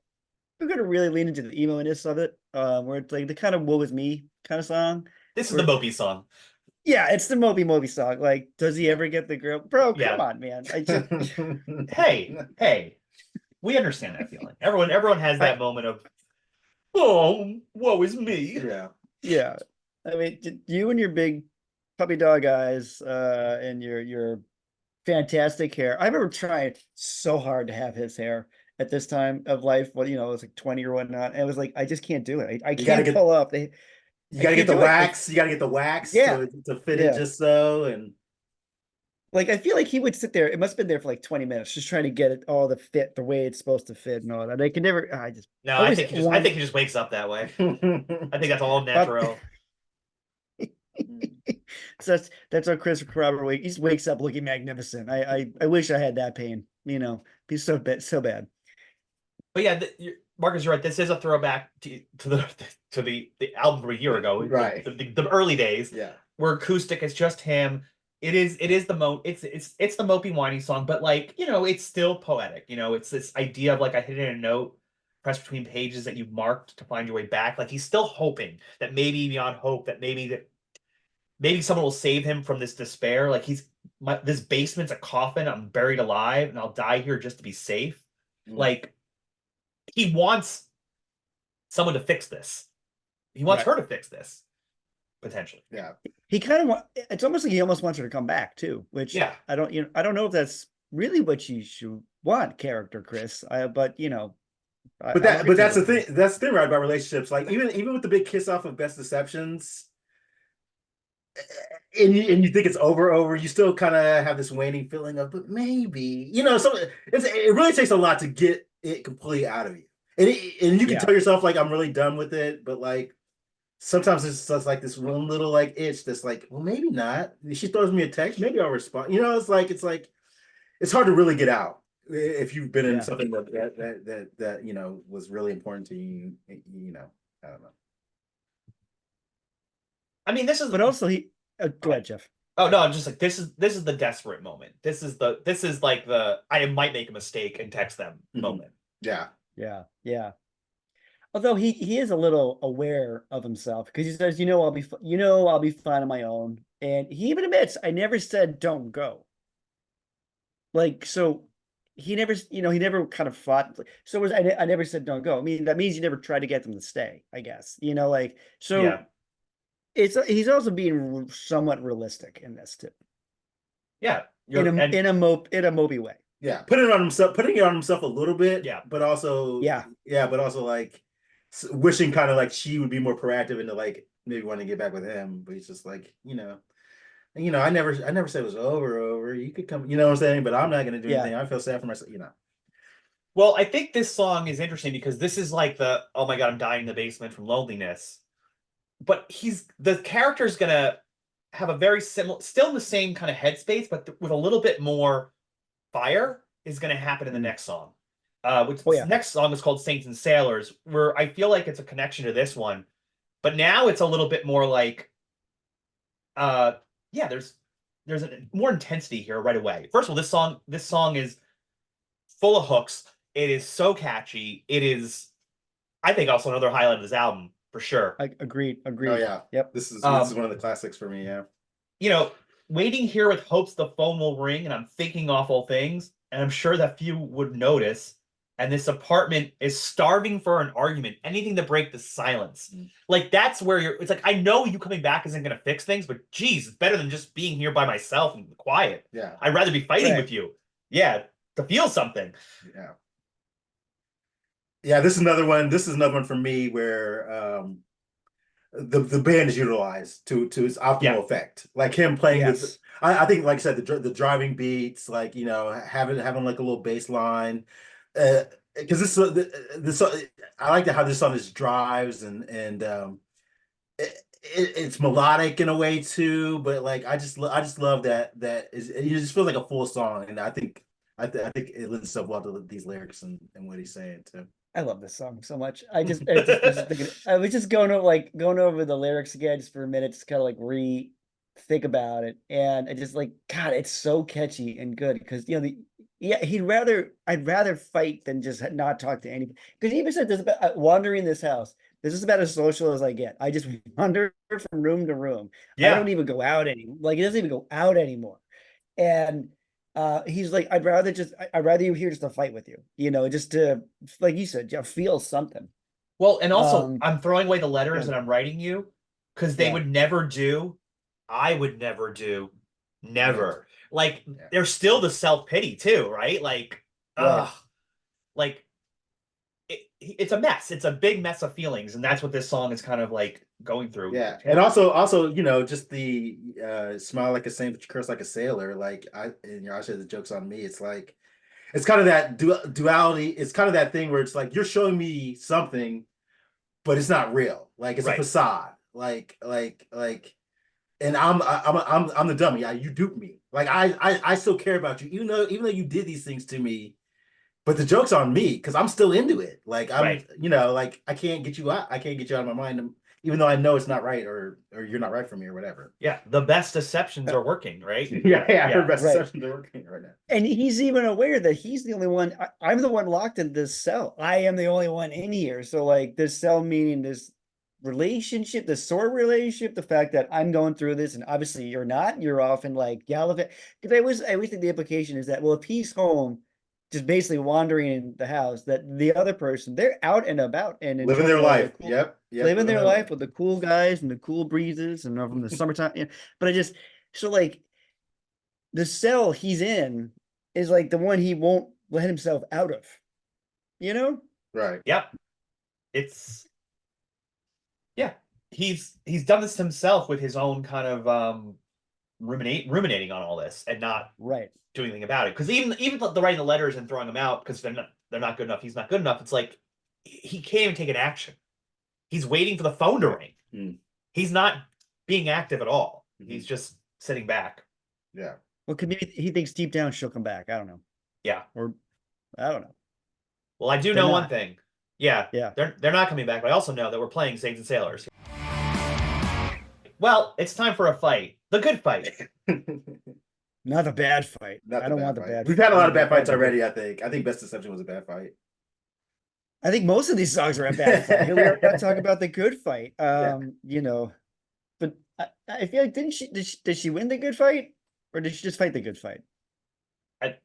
we're gonna really lean into the emo-ness of it. Where it's like the kind of "woe is me" kind of song. This is the Mopey song. Yeah, it's the Moby song. Like, does he ever get the girl? Bro, Yeah. come on, man. I just Hey, we understand that feeling. Everyone has that moment of, oh, woe is me. Yeah. yeah. I mean, you and your big puppy dog eyes, and your fantastic hair. I remember trying so hard to have his hair at this time of life. Well, it was like 20 or whatnot. And it was like, I just can't do it. I can't pull up. You gotta get the wax. You gotta get the wax to fit it just so. And like I feel like he would sit there. It must have been there for like 20 minutes, just trying to get it all to fit the way it's supposed to fit and all that. I can never. I think he just wakes up that way. I think that's all natural. So that's how Chris Robert he just wakes up looking magnificent. I wish I had that pain. He's so bad. But yeah, Marcus, you're right. This is a throwback to the album from a year ago, right? The early days, yeah, where acoustic is just him. It is it's the mopey whiny song, but like it's still poetic. It's this idea of like I hit in a note pressed between pages that you've marked to find your way back. Like he's still hoping that maybe beyond hope that maybe someone will save him from this despair. Like this basement's a coffin. I'm buried alive, and I'll die here just to be safe. Like. He wants someone to fix this. He wants her to fix this. potentially. Yeah. He kind of it's almost like he almost wants her to come back too, which Yeah. I don't know if that's really what you should want, character Chris. But I'm But okay that's the with thing. it. That's the thing, right, about relationships. Like even with the big kiss off of Best Deceptions, and you think it's over, you still kind of have this waning feeling of, but maybe, so it really takes a lot to get it completely out of you, and you can Yeah. tell yourself like I'm really done with it, but like sometimes it's just like this one little like itch that's like, well, maybe not. She throws me a text, maybe I'll respond. It's like it's hard to really get out if you've been in Yeah. something that was really important to you. I don't know. I mean, this is But also go go ahead. ahead, Jeff. Oh no, I'm just like this is the desperate moment. This is like the I might make a mistake and text them moment. Yeah. Yeah. Yeah. Although he is a little aware of himself because he says, I'll be fine on my own. And he even admits, I never said don't go. Like, so he never kind of fought. So I never said don't go. I mean, that means you never tried to get them to stay, I guess. Like, so Yeah. he's also being somewhat realistic in this too. Yeah. In a Moby way. Yeah, putting it on himself a little bit, Yeah. but also, Yeah. but also like wishing kind of like she would be more proactive into like maybe wanting to get back with him, but he's just like, I never said it was over. You could come, you know what I'm saying, but I'm not gonna do Yeah. anything. I feel sad for myself. Well, I think this song is interesting because this is like the oh my god, I'm dying in the basement from loneliness. But the character's gonna have a very similar, still in the same kind of headspace, but with a little bit more fire is gonna happen in the next song. Which Oh this yeah. next song is called Saints and Sailors, where I feel like it's a connection to this one, but now it's a little bit more like, uh, yeah, there's more intensity here right away. First of all, this song is full of hooks. It is so catchy. It is, I think, also another highlight of this album for sure. Agreed. Oh yeah, Yep. this is one of the classics for me. Yeah, You know, waiting here with hopes the phone will ring, and I'm thinking awful things, and I'm sure that few would notice. And this apartment is starving for an argument, anything to break the silence. Like that's where it's like, I know you coming back isn't gonna fix things, but geez, it's better than just being here by myself and quiet. yeah, I'd rather be fighting Right. with you. Yeah, to feel something. yeah. Yeah, this is another one for me where the band is utilized to its Yeah. optimal effect. Like him playing with, Yes. I think, like I said, the driving beats, like having like a little bass line, because this I like how this song just drives and it's melodic in a way too. But like I just love that it just feels like a full song, and I think it lends itself well to these lyrics and what he's saying too. I love this song so much. I just was just thinking. I was just going over the lyrics again just for a minute, just kind of like think about it, and I just like God, it's so catchy and good because yeah, I'd rather fight than just not talk to anybody. Because he even said this about wandering this house. This is about as social as I get. I just wander from room to room. I Yeah. don't even go out anymore. Like he doesn't even go out anymore. And he's like, I'd rather you here just to fight with you, just to, like you said, feel something. Well, and also, Um, I'm throwing away the letters yeah, that I'm writing you because they yeah, would never do. I would never do. Yeah, Never. Like, yeah, there's still the self-pity too, right? Like, right. ugh, like it's a mess. It's a big mess of feelings, and that's what this song is kind of like going through. yeah. And also, just the smile like a saint, but you curse like a sailor. Like I said, the joke's on me. It's like it's kind of that duality. It's kind of that thing where it's like you're showing me something, but it's not real. Like it's a Right. facade. And I'm the dummy. You duped me. Like I still care about you, even though you did these things to me. But the joke's on me because I'm still into it. Like Right. like I can't get you out. I can't get you out of my mind, even though I know it's not right or you're not right for me or whatever. Yeah. The best deceptions Uh, are working, right? Yeah. I heard Yeah. best right. exceptions are working right now. And he's even aware that he's the only one. I'm the one locked in this cell. I am the only one in here. So like this cell meaning this relationship, the sort of relationship, the fact that I'm going through this, and obviously you're not. You're off in like Gallivant. Because I always think the implication is that well, if he's home just basically wandering in the house, that the other person, they're out and about and Living their enjoying all the life. Yep. living their Living life with the cool guys and the cool breezes and from the summertime. But I just so like the cell he's in is like the one he won't let himself out of, you know? Right. Yep. It's yeah. He's done this himself with his own kind of ruminating on all this and not Right. doing anything about it. Because even the writing the letters and throwing them out because they're not good enough. He's not good enough. It's like he can't even take an action. He's waiting for the phone to ring. Mm. He's not being active at all. Mhm. He's just sitting back. Yeah. Well, could maybe he thinks deep down she'll come back. I don't know. Yeah. Or I don't know. Well, I do They're know one not. thing. Yeah. Yeah. They're not coming back, but I also know that we're playing Saints and Sailors. Well, it's time for a fight. The good fight. Not the bad fight. Not I the don't bad want the fight. bad We've fight. had a lot I of bad want fights the good- already, I think. I think Best Deception was a bad fight. I think most of these songs are a bad fight. Here we are talking about the good fight. Yeah. You know, but I feel like did she win the good fight? Or did she just fight the good fight?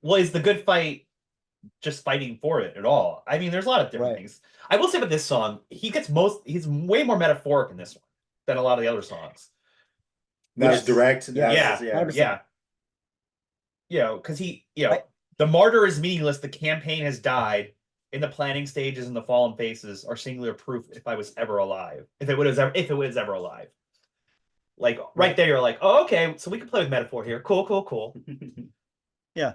Well, is the good fight just fighting for it at all? I mean, there's a lot of different Right. things. I will say about this song, he's way more metaphoric in this one than a lot of the other songs. Not Yes. as direct. Yes. as- Yeah. 100%. Yeah. Because the martyr is meaningless. The campaign has died. In the planning stages and the fallen faces are singular proof if I was ever alive. If it was ever alive. Like right there, you're like, oh, okay, so we can play with metaphor here. Cool. Yeah.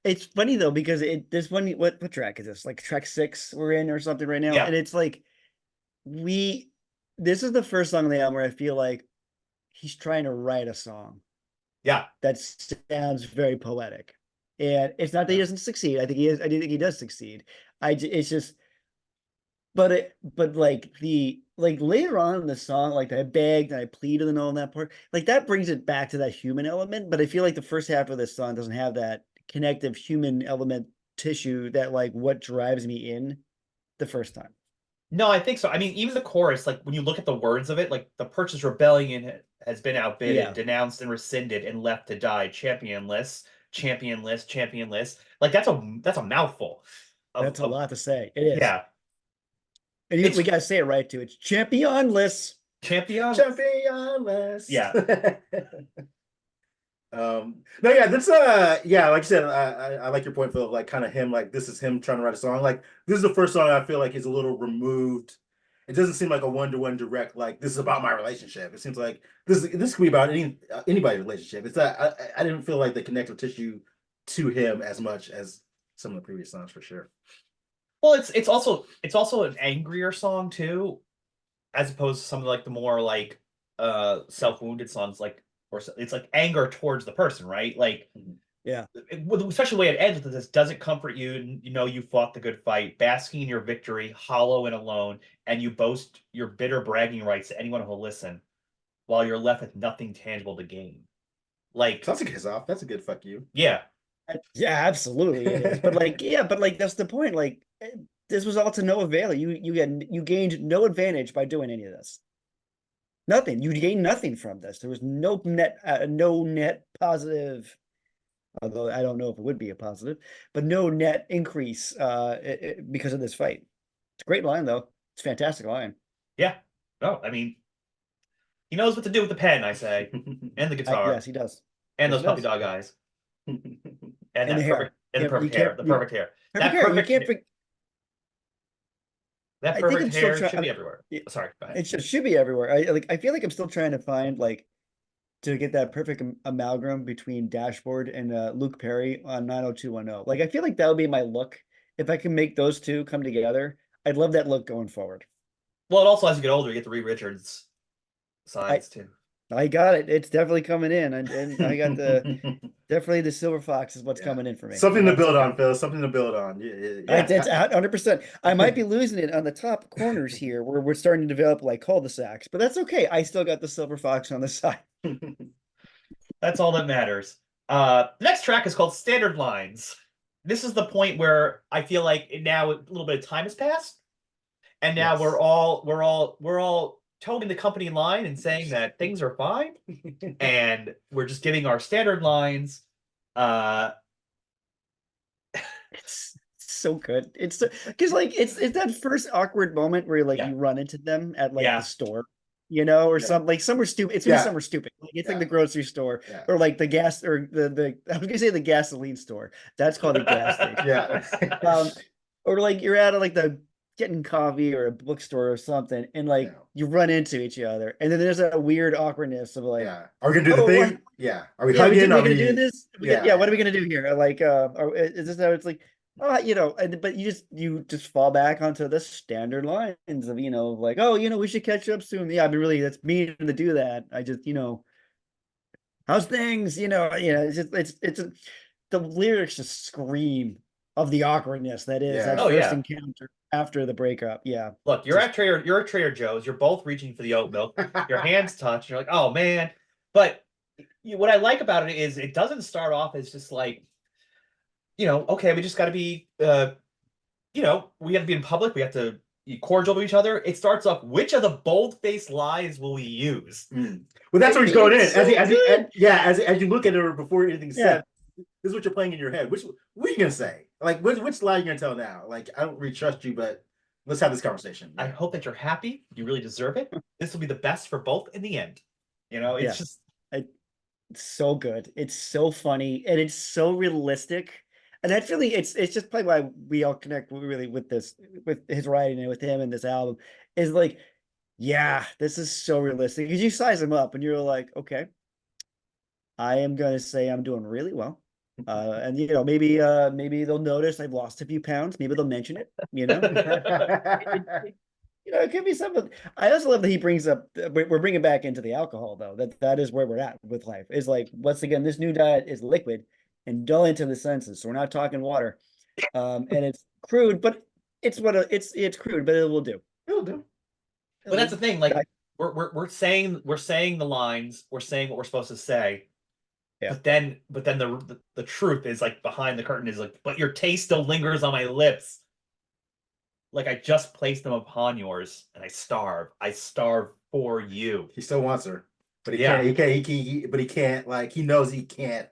It's funny though, because this one, what track is this? Like track 6 we're in or something right now. Yeah. And it's like this is the first song on the album where I feel like he's trying to write a song Yeah. that sounds very poetic. And it's not that he doesn't succeed. I think he does succeed. It's just, but like later on in the song, like I begged and I pleaded and all that part, like that brings it back to that human element. But I feel like the first half of this song doesn't have that connective human element tissue that like what drives me in the first time. No, I think so. I mean, even the chorus, like when you look at the words of it, like the purchase rebellion has been outbidden, Yeah. denounced and rescinded, and left to die. Championless. Like that's a mouthful. That's a lot to say. It is. Yeah. And we gotta say it right too. It's championless. Championless. Yeah. No, yeah, that's yeah, like you said, I like your point, Phil, like kind of him, like this is him trying to write a song. Like this is the first song I feel like is a little removed. It doesn't seem like a one-to-one direct, like this is about my relationship. It seems like this could be about anybody's relationship. It's that I didn't feel like the connective tissue to him as much as some of the previous songs for sure. Well, it's also an angrier song too, as opposed to some of like the more like self-wounded songs, like or it's like anger towards the person, right? Like Yeah. Especially the way it ends with this: doesn't comfort you, you know you fought the good fight, basking in your victory, hollow and alone, and you boast your bitter bragging rights to anyone who'll listen, while you're left with nothing tangible to gain. Like Sounds like his off. That's a good fuck you. Yeah. Yeah, absolutely it is. But like, yeah, but like that's the point. Like this was all to no avail. You gained no advantage by doing any of this. Nothing. You gained nothing from this. There was no net positive. Although I don't know if it would be a positive, but no net increase because of this fight. It's a great line though. It's a fantastic line. Yeah. No, I mean, he knows what to do with the pen, I say, and the guitar, Yes, he does. and Yes, those he puppy does. dog eyes, and And that the hair. the perfect hair, the perfect hair. Perfect hair. You can't. That I think perfect I'm still hair should be everywhere. Sorry, go ahead. It should be everywhere. I feel like I'm still trying to find like to get that perfect amalgam between Dashboard and Luke Perry on 90210. Like I feel like that would be my look. If I can make those two come together, I'd love that look going forward. Well, and also as you get older, you get the Reed Richards sides too. I got it. It's definitely coming in, and I got definitely the Silver Fox is what's coming in for me. Something to build on, Phil. Something to build on. Yeah. It's 100%. I might be losing it on the top corners here, where we're starting to develop like cul-de-sacs, but that's okay. I still got the Silver Fox on the side. That's all that matters. The next track is called Standard Lines. This is the point where I feel like now a little bit of time has passed, and now Yes. we're all toning the company line and saying that things are fine, and we're just giving our standard lines. It's so good. It's because like it's that first awkward moment where like Yeah, you run into them at like the yeah, store, or Yeah. some like somewhere stupid. It's gonna be Yeah. somewhere stupid. Like it's like Yeah. the grocery store Yeah. or like the gas or the I was gonna say the gasoline store. That's called the gas station. Yeah. Um, or like you're at like the getting coffee or a bookstore or something, and Yeah. like you run into each other, and then there's a weird awkwardness of like, Yeah. Are we gonna do the oh, thing? Yeah. Are we yeah, hugging? we Are gonna do we? this? Yeah. Yeah, what are we Yeah. gonna do here? Like, is this how it's like? Oh, but you just fall back onto the standard lines of like, oh, we should catch up soon. Yeah, I mean, really, that's mean to do that. I just, how's things? It's just the lyrics just scream of the awkwardness that is that oh Yeah. first yeah. encounter after the breakup. Yeah, Look, just you're at Trader Joe's. You're both reaching for the oat milk. Your hands touch. You're like, oh man. But what I like about it is it doesn't start off as just like, okay, we just got to be, we got to be in public. We have to be cordial to each other. It starts off, which of the bold-faced lies will we use? Mm. Well, that's where he's going in. it's so good. Yeah, as you look at her before anything's Yeah. said, this is what you're playing in your head. What are you gonna say? Like, which lie are you gonna tell now? Like, I don't really trust you, but let's have this conversation. I hope that you're happy. You really deserve it. This will be the best for both in the end. It's Yeah. just It's so good. It's so funny and it's so realistic. And that's really it's just probably why we all connect really with this with his writing and with him and this album is like, yeah, this is so realistic. Because you size him up and you're like, okay, I am gonna say I'm doing really well. And maybe they'll notice I've lost a few pounds. Maybe they'll mention it. It could be something. I also love that he brings up. We're bringing back into the alcohol though. That is where we're at with life. Is like once again, this new diet is liquid and dull into the senses. So we're not talking water, and it's crude, but it's crude, but it will do. It'll do. But that's the thing. Like we're saying the lines. We're saying what we're supposed to say. Yeah. But then the truth is like behind the curtain is like, but your taste still lingers on my lips. Like I just placed them upon yours, and I starve. I starve for you. He still wants her, but he Yeah. can't. He can't. But he can't. Like he knows he can't.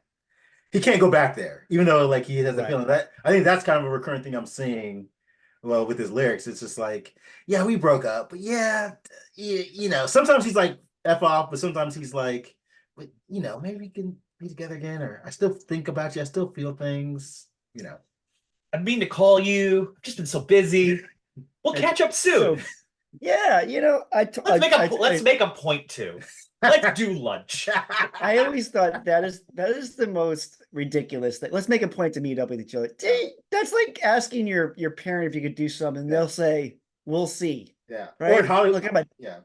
He can't go back there, even though like he has a Right. feeling that. I think that's kind of a recurrent thing I'm seeing. Well, with his lyrics, it's just like, yeah, we broke up, but yeah, sometimes he's like f off, but sometimes he's like, but maybe we can be together again, or I still think about you, I still feel things. I mean to call you. I've just been so busy. We'll catch up soon. So, yeah, Let's make a point to. Let's do lunch. I always thought that is the most ridiculous thing. Let's make a point to meet up with each other. That's like asking your parent if you could do something. They'll say, "We'll see." Yeah. Right. Or in Hollywood. Look, Yeah.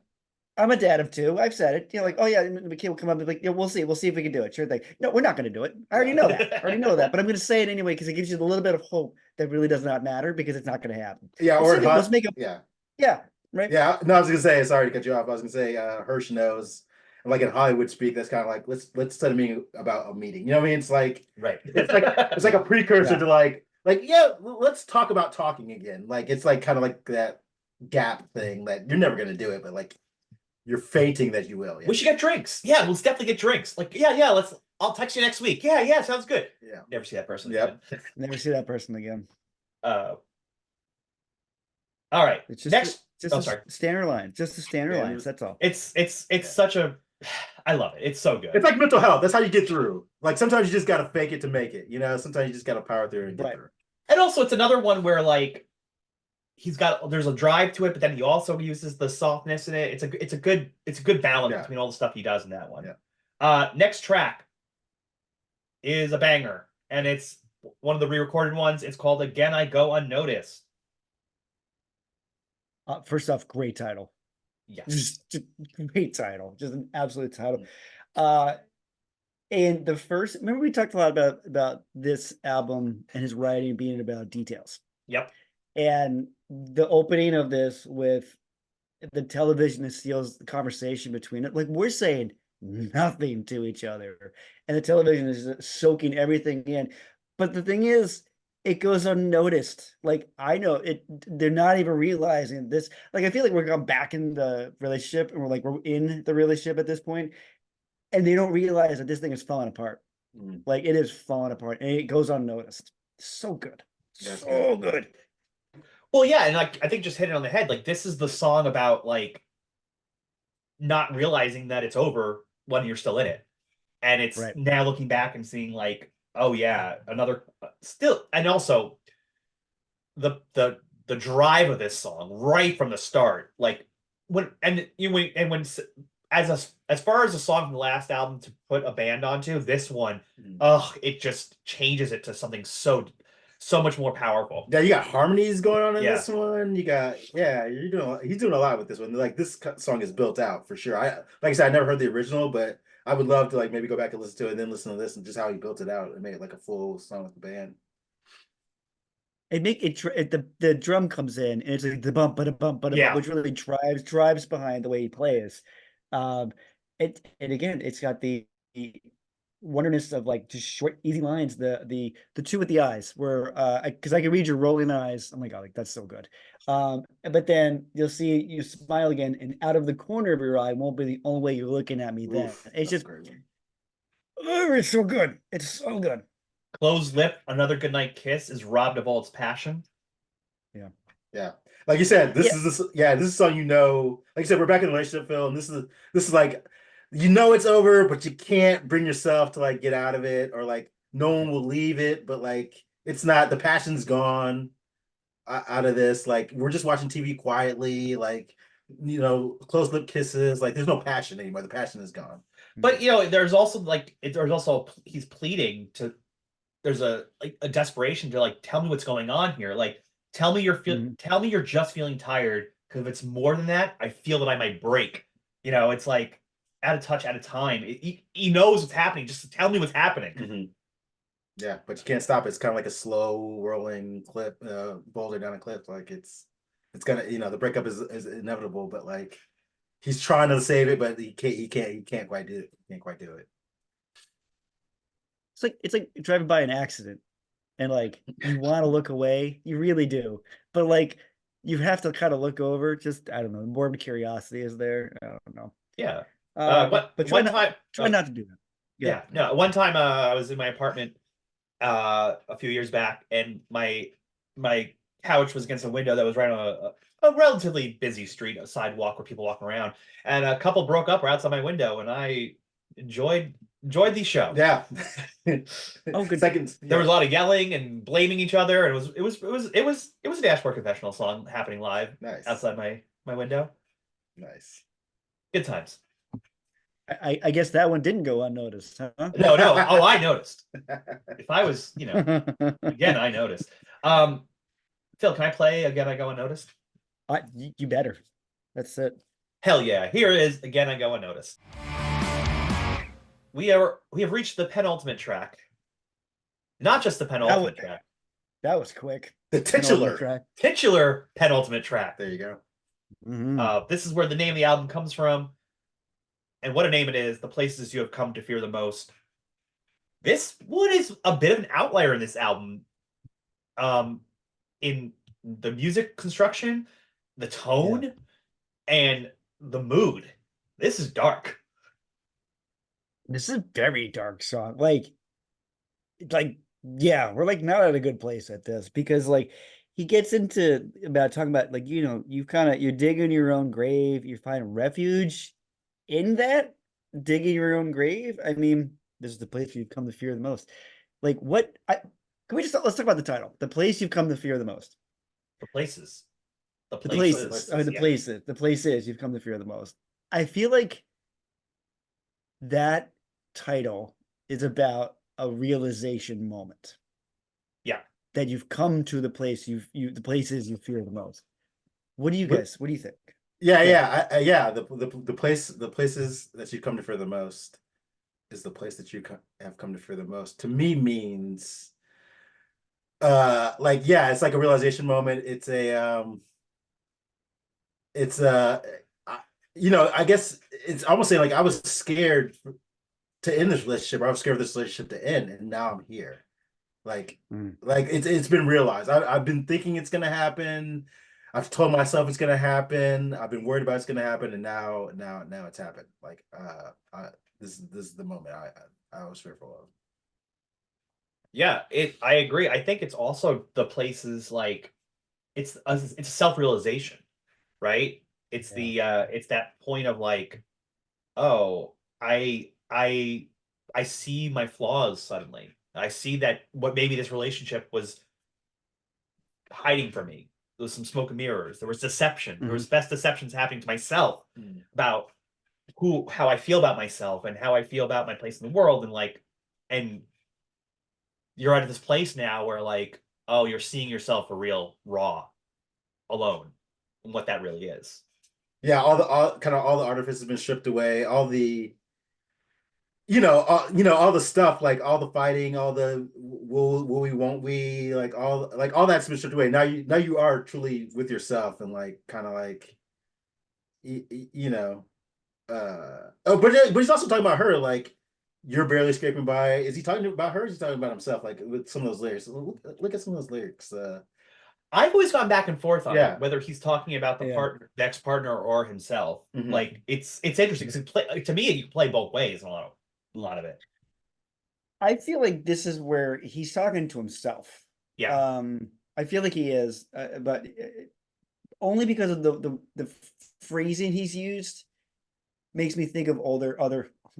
I'm a dad of two. I've said it. Like, oh yeah, the kid will come up and be like, yeah, we'll see. We'll see if we can do it. Sure thing. No, we're not going to do it. I already know that. I already know that. But I'm going to say it anyway because it gives you a little bit of hope that really does not matter because it's not going to happen. Yeah. Let's make a Yeah. yeah. Right. Yeah. No, I was gonna say. Sorry to cut you off. I was gonna say. Hirsch knows. Like in Hollywood speak, that's kind of like let's set a meeting about a meeting. You know what I mean? It's like right. It's like a precursor Yeah. to like yeah, let's talk about talking again. Like it's like kind of like that gap thing that you're never gonna do it, but like you're fainting that you will. Yeah. We should get drinks. Yeah, let's definitely get drinks. Like, yeah, I'll text you next week. Yeah, sounds good. Yeah. Never see that person Yep. again. Never see that person again. All right. It's just Next. sorry. Standard lines. Just the standard Yeah, lines. That's all. It's such a. I love it. It's so good. It's like mental health. That's how you get through. Like sometimes you just gotta fake it to make it. Sometimes you just gotta power through and get through. And also, it's another one where like there's a drive to it, but then he also uses the softness in it. It's a good balance between all the stuff he does in that one. Yeah. Next track is a banger, and it's one of the re-recorded ones. It's called "Again I Go Unnoticed." First off, great title. Yes. Just great title. Just an absolute title. Mm. And remember we talked a lot about this album and his writing being about details. Yep. And the opening of this with the television that steals the conversation between it, like we're saying nothing to each other, and the television is soaking everything in. But the thing is, it goes unnoticed. Like I know it, they're not even realizing this. Like I feel like we're going back in the relationship, and we're in the relationship at this point, and they don't realize that this thing is falling apart. Like it is falling apart, and it goes unnoticed. So good. That's So good. good. Well, yeah, and like I think just hit it on the head. Like this is the song about like not realizing that it's over when you're still in it, and it's Right. now looking back and seeing like, oh yeah, another still, and also the drive of this song right from the start, like when and you and when as far as a song from the last album to put a band onto, this one, Mhm. it just changes it to something so much more powerful. Yeah, you got harmonies going on in Yeah. this one. You got he's doing a lot with this one. Like this song is built out for sure. Like I said, I never heard the original, but I would love to like maybe go back and listen to it and then listen to this and just how he built it out and made it like a full song with the band. The drum comes in and it's like the bump, but a bump, but a bump, Yeah. which really drives behind the way he plays. Um, and again, it's got the wonderness of like just short, easy lines. The two with the eyes, where because I can read your rolling eyes. Oh my God, like that's so good. But then you'll see you smile again, and out of the corner of your eye won't be the only way you're looking at me. Then Oof, it's that's a just, great one. oh, it's so good. It's so good. Closed lip, another goodnight kiss is robbed of all its passion. Yeah. Yeah. Like you said, Yeah. this is something like you said, we're back in the relationship, Phil, and this is like it's over, but you can't bring yourself to like get out of it, or like no one will leave it, but like it's not the passion's gone out of this. Like we're just watching TV quietly, like close lip kisses, like there's no passion anymore. The passion is gone. But you know, there's also he's pleading to there's a like a desperation to like tell me what's going on here. Like Mhm. tell me you're just feeling tired, because if it's more than that, I feel that I might break. You know, it's like at a touch at a time. He knows what's happening. Just tell me what's happening. Mhm. Yeah, but you can't stop it. It's kind of like a slow rolling clip, boulder down a cliff. Like it's gonna, the breakup is inevitable, but like he's trying to save it, but he can't quite do it. He can't quite do it. It's like driving by an accident and like you want to look away, you really do, but like you have to kind of look over. Just I don't know, morbid curiosity is there. I don't know. Yeah. What But one time? try not to do that. Yeah. Yeah. No. One time, I was in my apartment a few years back, and my couch was against a window that was right on a relatively busy street, a sidewalk where people walk around, and a couple broke up right outside my window, and I enjoyed the show. Yeah. Oh, good. Seconds. There Yeah. was a lot of yelling and blaming each other, and it was a Dashboard Confessional song happening live Nice. outside my window. Nice. Good times. I guess that one didn't go unnoticed, huh? No, no. Oh, I noticed. If I was, again, I noticed. Um, Phil, can I play Again I Go Unnoticed? You better. That's it. Hell yeah. Here is Again I Go Unnoticed. We have reached the penultimate track. Not just the That was penultimate track. that was quick. The Penultimate titular. track. Titular penultimate track. There you go. This is where the name of the album comes from. And what a name it is. The places you have come to fear the most. This one is a bit of an outlier in this album. In the music construction, the tone, and the mood. This is dark. This is a very dark song. Like yeah, we're like not at a good place at this because like he gets into about talking about like you're digging your own grave, you're finding refuge in that digging your own grave. I mean, this is the place you've come to fear the most. Like what I can we just let's talk about the title, the place you've come to fear the most. The places. The The places. places, or Yeah. the places you've come to fear the most. I feel like that title is about a realization moment Yeah. that you've come to the place the places you fear the most. What do you What? guys? What do you think? Yeah, Yeah. yeah. The places that you come to fear the most is the place that you have come to fear the most. To me, means like yeah, it's like a realization moment. It's I, I guess it's almost saying like I was scared to end this relationship. I was scared of this relationship to end, and now I'm here. Like, Mm. like it's been realized. I've been thinking it's gonna happen. I've told myself it's gonna happen. I've been worried about it's gonna happen, and now it's happened. Like, this is the moment I was fearful of. Yeah, I agree. I think it's also the places like it's self-realization, right? Yeah. It's that point of like, oh, I see my flaws suddenly. I see that what maybe this relationship was hiding from me. There was some smoke and mirrors. There was deception. There was Mhm. best deceptions happening to myself Mm. about how I feel about myself and how I feel about my place in the world. And like, and you're at this place now where like, oh, you're seeing yourself for real, raw, alone, and what that really is. Yeah, all the artifice has been stripped away. All the all the stuff, like all the fighting, all the will we, won't we, like all that's been stripped away. Now you are truly with yourself, and like kind of like y- y- you know oh, but he's also talking about her, like you're barely scraping by. Is he talking about her? Or is he talking about himself? Like with some of those lyrics. Look at some of those lyrics. I've always gone back and forth on it, Yeah. whether he's talking about Yeah. the ex partner or himself. Hmm. Like it's interesting because to me you can play both ways in a lot of it. I feel like this is where he's talking to himself. Yeah, I feel like he is, but only because of the phrasing he's used makes me think of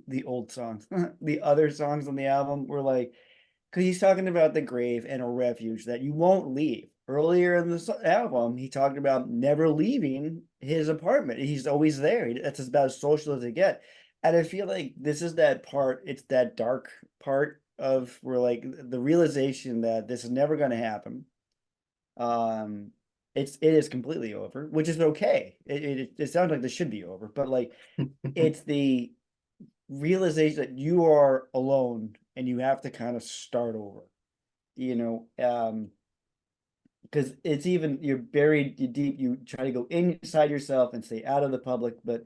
the old songs, the other songs on the album were like, because he's talking about the grave and a refuge that you won't leave. Earlier in the album, he talked about never leaving his apartment. He's always there. That's about as social as it get. And I feel like this is that part. It's that dark part of where like the realization that this is never going to happen. Um, it is completely over, which is okay. It sounds like this should be over, but like it's the realization that you are alone and you have to kind of start over, you know, because it's even you're buried deep, you try to go inside yourself and stay out of the public, but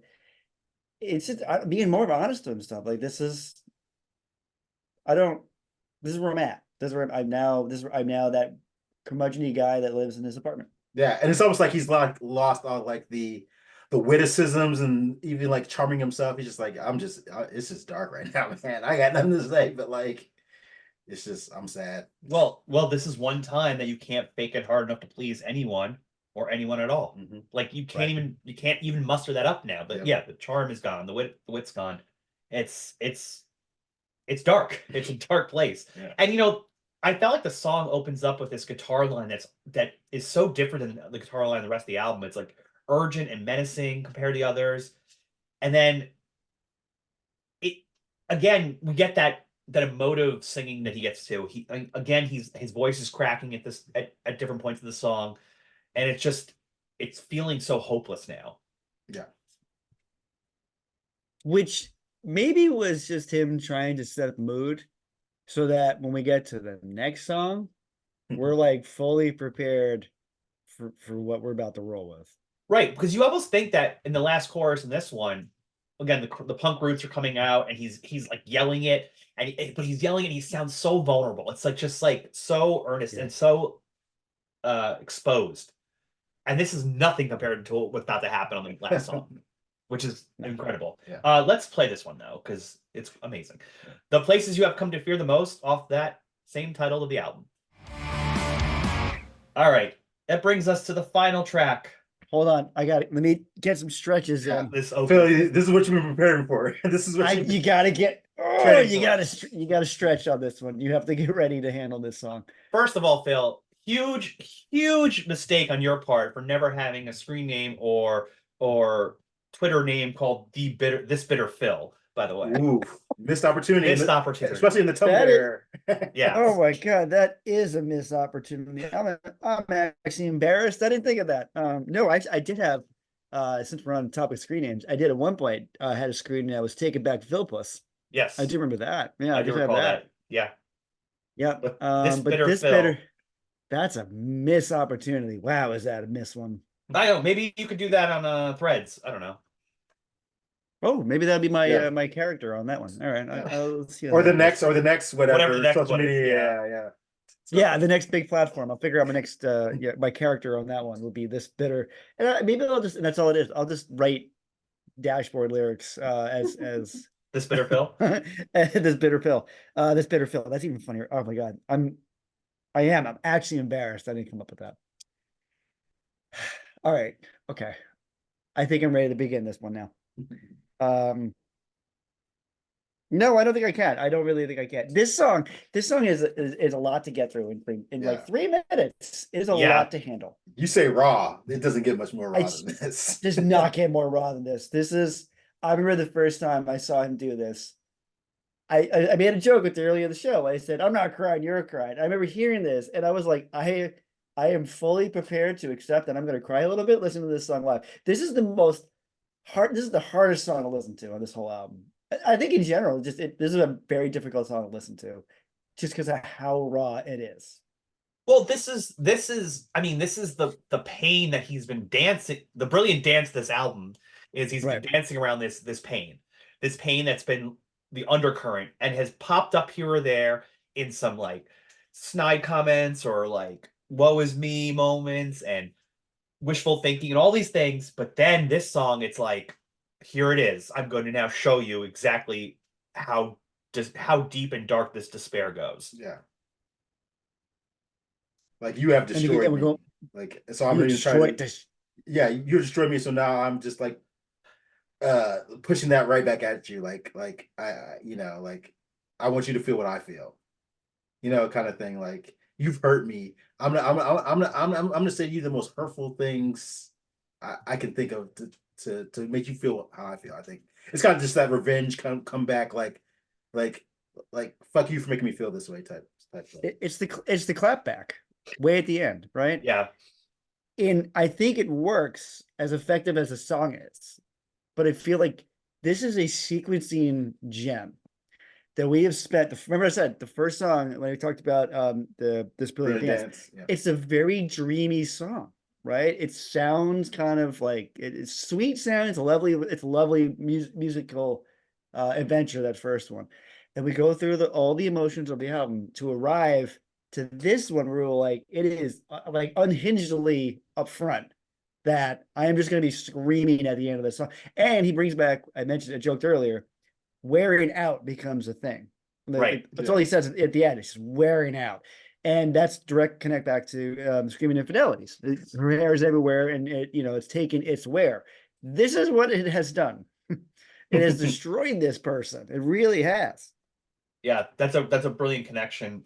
it's just being more honest to himself. Like I don't this is where I'm at. This is where I'm now. I'm now that curmudgeon guy that lives in this apartment. Yeah, and it's almost like he's like lost all like the witticisms and even like charming himself. He's just like, it's just dark right now, man. I got nothing to say, but like, it's just, I'm sad. well, this is one time that you can't fake it hard enough to please anyone or anyone at all. Hmm. Like Right. you can't even muster that up now. But Yep. yeah, the charm is gone, the wit's gone. It's it's it's dark. It's a dark place. Yeah. And I felt like the song opens up with this guitar line that is so different than the guitar line in the rest of the album. It's like urgent and menacing compared to the others. And then it again, we get that emotive singing that he gets to. Again, his voice is cracking at different points of the song, and it's feeling so hopeless now. Yeah. Which maybe was just him trying to set the mood so that when we get to the next song, we're like fully prepared for what we're about to roll with. Right, because you almost think that in the last chorus in this one, again the punk roots are coming out, and he's like yelling it, but he's yelling it. And he sounds so vulnerable. It's like just like so earnest Yeah. and so exposed. And this is nothing compared to what's about to happen on the last song, which is incredible. Yeah. Let's play this one though, because it's amazing. The places you have come to fear the most, off that same title of the album. All right, that brings us to the final track. Hold on, I got it. Let me get some stretches Yeah. in. This Phil, this is what you've been preparing for. This is what You gotta get. Oh, training you gotta stretch on this one. You have to get ready to handle this song. First of all, Phil, huge mistake on your part for never having a screen name or Twitter name called this bitter Phil. By the way, Ooh, missed opportunity, missed opportunity, especially in the Tumblr That is- era. yeah. Oh my god, that is a missed opportunity. I'm actually embarrassed. I didn't think of that. No, I did have. Since we're on the topic of screen names, I did at one point had a screen that was Take It Back Philpus. Yes, I do remember that. Yeah, I I do did have recall that. that. Yeah, Yep. but this But bitter this Phil. bitter, that's a miss opportunity. Wow, is that a miss one? I don't know. Maybe you could do that on Threads. I don't know. Oh, maybe that'd be my Yeah. my character on that one. All right, I'll see how Or the that next, goes. or the next, Whatever whatever the next social one is, media. yeah. Yeah, Yeah, the next big platform. I'll figure out my next my character on that one will be this bitter. And maybe I'll just and that's all it is. I'll just write dashboard lyrics as This bitter pill. This bitter pill. This bitter pill. That's even funnier. Oh my god. I'm actually embarrassed I didn't come up with that. All right. Okay. I think I'm ready to begin this one now. No, I don't think I can. I don't really think I can. This song is a lot to get through in like 3 minutes. It is a Yeah. lot to handle. You say raw. It doesn't get much more raw It's than this. does not get more raw than this. I remember the first time I saw him do this. I made a joke with you earlier in the show. I said, I'm not crying, you're crying. I remember hearing this and I was like, I am fully prepared to accept that I'm gonna cry a little bit listening to this song live. This is the hardest song to listen to on this whole album. I think in general, this is a very difficult song to listen to, just because of how raw it is. Well, I mean, this is the pain that he's been dancing. The brilliant dance of this album is he's been Right. dancing around this pain. This pain that's been the undercurrent and has popped up here or there in some like snide comments or like woe is me moments and wishful thinking and all these things. But then this song, it's like, here it is. I'm going to now show you exactly how how deep and dark this despair goes. Yeah. Like you have destroyed And we me. go, Like so I'm you really trying destroyed to this. yeah, you destroyed me. So now I'm just like pushing that right back at you. Like like I want you to feel what I feel. Kind of thing. Like you've hurt me. I'm gonna say to you the most hurtful things I can think of to make you feel how I feel. I think it's kind of just that revenge come back like fuck you for making me feel this way type thing. It's the clapback way at the end, right? Yeah. And I think it works as effective as the song is, but I feel like this is a sequencing gem that we have spent. Remember, I said the first song when we talked about this brilliant dance. Yeah. It's a very dreamy song, right? It sounds kind of like it's sweet sound. It's a lovely musical adventure. That first one, and we go through all the emotions of the album to arrive to this one where we're like, it is like unhingedly upfront that I am just going to be screaming at the end of the song. And he brings back, I joked earlier, wearing out becomes a thing. Right. That's all he says at the end. It's wearing out. And that's direct connect back to Screaming Infidelities. Her hair is everywhere and it's taken its wear. This is what it has done. It has destroyed this person. It really has. Yeah, that's a brilliant connection.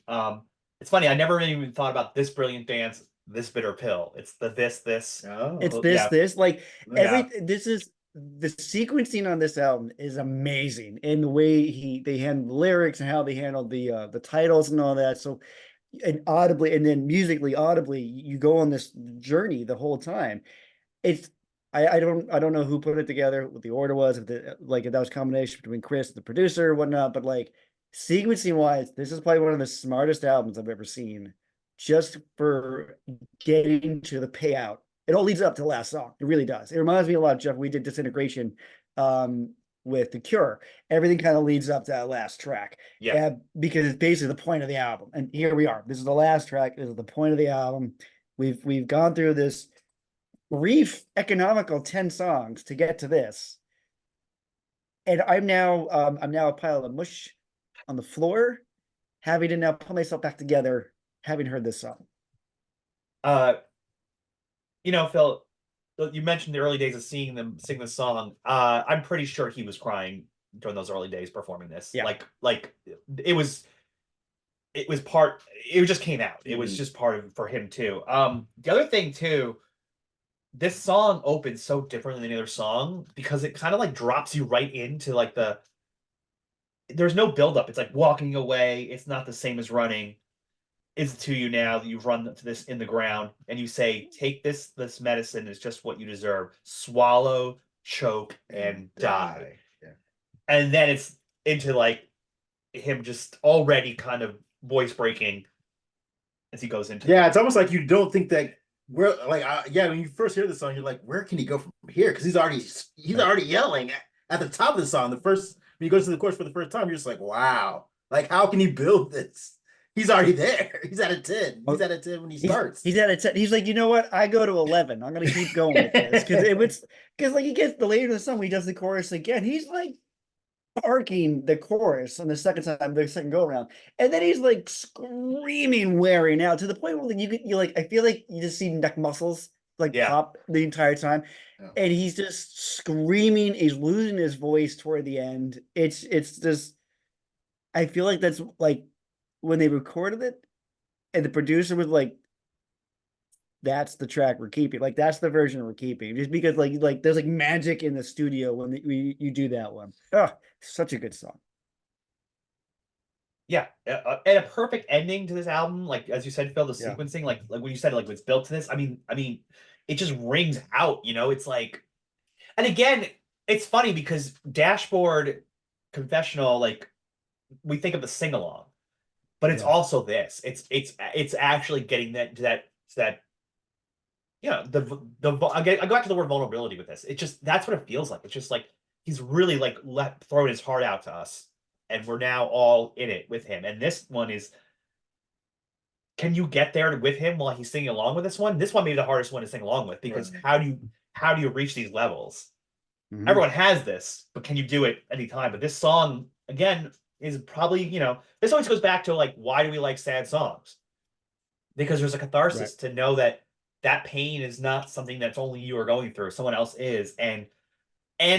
It's funny, I never really even thought about this brilliant dance, this bitter pill. It's this. Oh. It's Yeah. this like Yeah. this is the sequencing on this album is amazing in the way they handle the lyrics and how they handled the titles and all that. So and audibly and then musically audibly you go on this journey the whole time. It's I don't know who put it together, what the order was, if that was a combination between Chris, the producer, or whatnot, but like sequencing wise, this is probably one of the smartest albums I've ever seen, just for getting to the payout. It all leads up to the last song. It really does. It reminds me a lot of Jeff. We did Disintegration with The Cure. Everything kind of leads up to that last track. Yeah. Because it's basically the point of the album. And here we are. This is the last track. This is the point of the album. We've gone through this brief economical 10 songs to get to this. And I'm now a pile of mush on the floor, having to now put myself back together, having heard this song. Phil, you mentioned the early days of seeing them sing the song. I'm pretty sure he was crying during those early days performing this. Yeah. Like it just came out. It was just part of for him too. The other thing too, this song opens so different than any other song because it kind of like drops you right into like there's no buildup. It's like walking away. It's not the same as running. It's to you now that you've run to this in the ground and you say, take this medicine is just what you deserve. Swallow, choke, and die. Yeah. And then it's into like him just already kind of voice breaking as he goes into it's almost like you don't think that we're like when you first hear the song, you're like, where can he go from here? Because he's already yelling at the top of the song. When he goes to the chorus for the first time, you're just like, wow, like how can he build this? He's already there. He's at a 10. He's at a 10 when he starts. He's at a 10. He's like, you know what? I go to 11. I'm gonna keep going with this because like he gets the later in the song when he does the chorus again. He's like barking the chorus on the second go around, and then he's like screaming, wearing out to the point where you like, I feel like you just see neck muscles like Yeah. pop the entire time, Yeah. and he's just screaming. He's losing his voice toward the end. It's just, I feel like that's like when they recorded it, and the producer was like, that's the track we're keeping. Like that's the version we're keeping, just because like there's like magic in the studio when you do that one. Oh, such a good song. Yeah, and a perfect ending to this album, like as you said, Phil, the Yeah. sequencing, like when you said, like it's built to this. I mean, it just rings out. It's like, and again, it's funny because Dashboard Confessional, like we think of the sing along, but it's Yeah. also this. It's actually getting that. I go back to the word vulnerability with this. It just that's what it feels like. It's just like he's really like throwing his heart out to us, and we're now all in it with him. And this one is, can you get there with him while he's singing along with this one? This one may be the hardest one to sing along with because Right. how do you reach these levels? Mhm. Everyone has this, but can you do it anytime? But this song again is probably this always goes back to like why do we like sad songs? Because there's a Right. catharsis to know that that pain is not something that's only you are going through, someone else is, and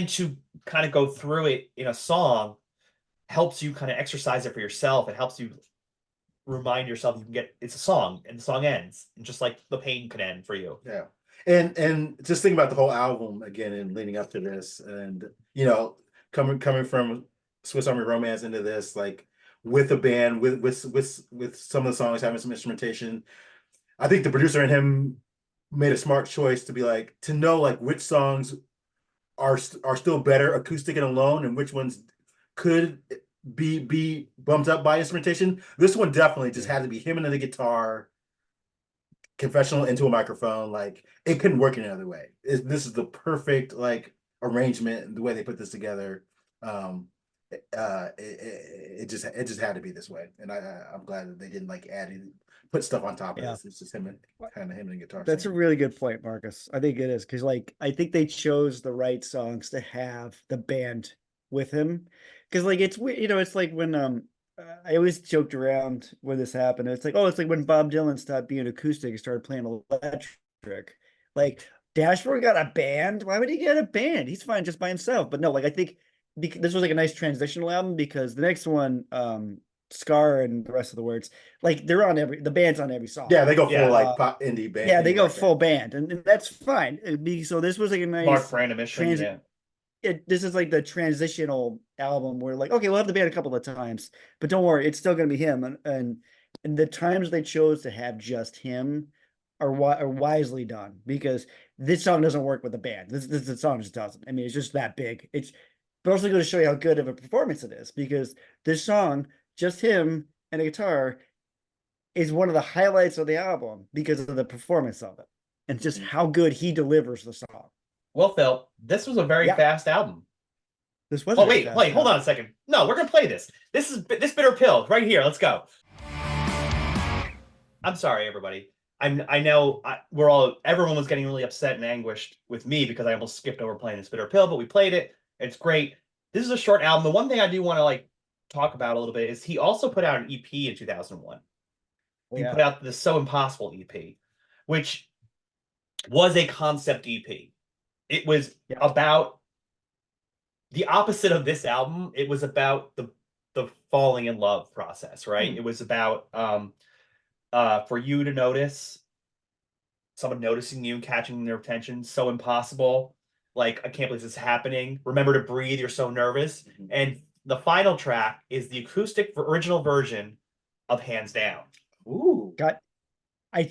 to kind of go through it in a song helps you kind of exercise it for yourself. It helps you remind yourself you can get it's a song and the song ends, and just like the pain can end for you. Yeah. And just think about the whole album again and leading up to this, and coming from Swiss Army Romance into this, like with a band, with some of the songs having some instrumentation. I think the producer and him made a smart choice to be like, to know like which songs are still better acoustic and alone, and which ones could be bumped up by instrumentation. This one definitely just Yeah. had to be him and the guitar, confessional into a microphone. Like it couldn't work any other way. This is the perfect like arrangement, the way they put this together. Um, it just had to be this way, and I'm glad that they didn't like put stuff on top of Yeah. this. It's just him and kind of him and guitar That's a singing. really good point, Marcus. I think it is because, like, I think they chose the right songs to have the band with him. Because, like, it's weird, it's like when I always joked around when this happened. It's like, oh, it's like when Bob Dylan stopped being acoustic and started playing electric. Like, Dashboard got a band. Why would he get a band? He's fine just by himself. But no, like, I think this was like a nice transitional album because the next one, Scar and the rest of the words, like, the band's on every song. Yeah, they go full Yeah, like pop indie band, Yeah, they indie go rock band. full band, and that's fine. So this was like a Mark nice Brand mission, trans. yeah. This is like the transitional album where, like, okay, we'll have the band a couple of times, but don't worry, it's still gonna be him. And the times they chose to have just him are wisely done because this song doesn't work with the band. This song just doesn't. I mean, it's just that big. But also going to show you how good of a performance it is because this song, just him and a guitar, is one of the highlights of the album because of the performance of it and just Mhm. how good he delivers the song. Well, Phil, this was a very Yeah, fast album. this was a Oh very wait, fast wait, hold album. on a second. No, we're gonna play this. This bitter pill right here. Let's go. I'm sorry, everybody. I know everyone was getting really upset and anguished with me because I almost skipped over playing this bitter pill, but we played it. It's great. This is a short album. The one thing I do want to like talk about a little bit is he also put out an EP in 2001. Oh, He yeah. put out the So Impossible EP, which was a concept EP. It was Yeah. about the opposite of this album. It was about the falling in love process, right? Hmm. It was about for you to notice someone noticing you and catching their attention. So impossible. Like, I can't believe this is happening. Remember to breathe. You're so nervous. Mhm. And the final track is the acoustic original version of Hands Down. Ooh, Got I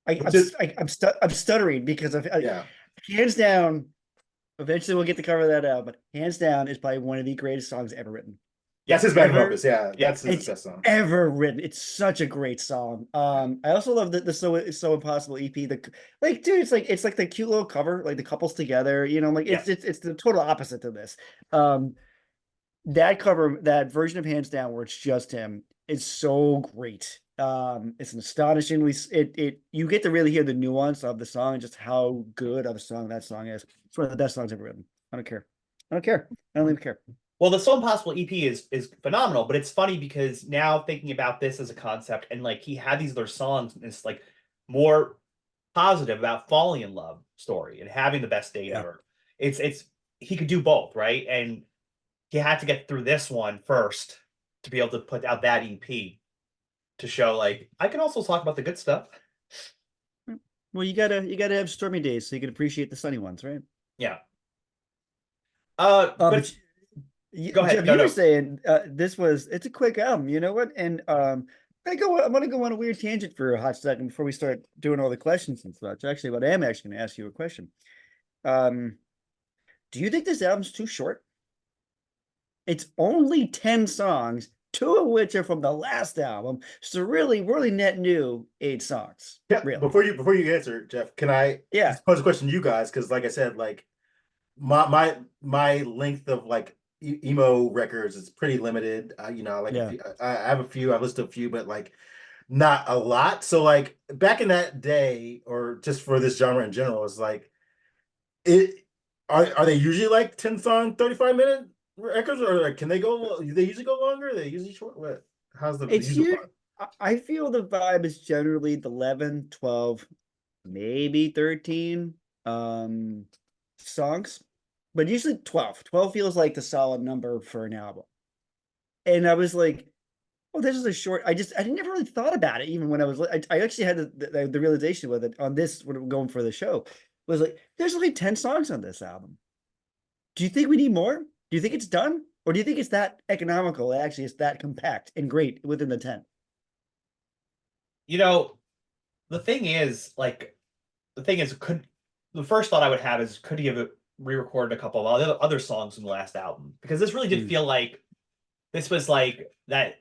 which is I'm stuttering because of yeah, hands down. Eventually, we'll get to cover that out, but hands down is probably one of the greatest songs ever written. that's Yeah. his magnum Ever opus. Yeah, Yeah. that's his It's best song. ever written. It's such a great song. I also love the so impossible EP. Like, dude, it's like the cute little cover, like the couples together. Like Yeah. it's the total opposite to this. Um, that cover, that version of Hands Down, where it's just him, is so great. It's an astonishingly it you get to really hear the nuance of the song and just how good of a song that song is. It's one of the best songs ever written. I don't care. I don't care. I don't even care. Well, the So Impossible EP is phenomenal, but it's funny because now thinking about this as a concept, and like he had these other songs, and it's like more positive about falling in love story and having the best date Yeah. ever. It's he could do both, right? And he had to get through this one first to be able to put out that EP to show like I can also talk about the good stuff. Well, you gotta have stormy days so you can appreciate the sunny ones, right? Yeah. But But go ahead. Jeff, No, you were no. saying it's a quick album, you know what? And I'm gonna go on a weird tangent for a hot second before we start doing all the questions and such. Actually, what I am actually gonna ask you a question. Um, do you think this album's too short? It's only 10 songs, two of which are from the last album. So really, really net new 8 songs. Yeah, Really. before you answer, Jeff, can I Yeah. just pose a question to you guys? Because like I said, like my length of like emo records is pretty limited. You know, like a Yeah. few, I have a few, I've listened to a few, but like not a lot. So like back in that day, or just for this genre in general, it's like it are they usually like 10 song, 35-minute records, or like, can they go? Do they usually go longer? Are they usually short? What? How's the It's usual you. vibe? I feel the vibe is generally the 11, 12, maybe 13 um songs, but usually 12. 12 feels like the solid number for an album. And I was like, oh, this is a short. I never really thought about it even when I actually had the realization with it on this when we were going for the show was like, there's only 10 songs on this album. Do you think we need more? Do you think it's done? Or do you think it's that economical? Actually, it's that compact and great within the 10. You know, the thing is, like, the thing is, could the first thought I would have is could he have re-recorded a couple of other songs from the last album? Because this really did Mm. feel like this was like that,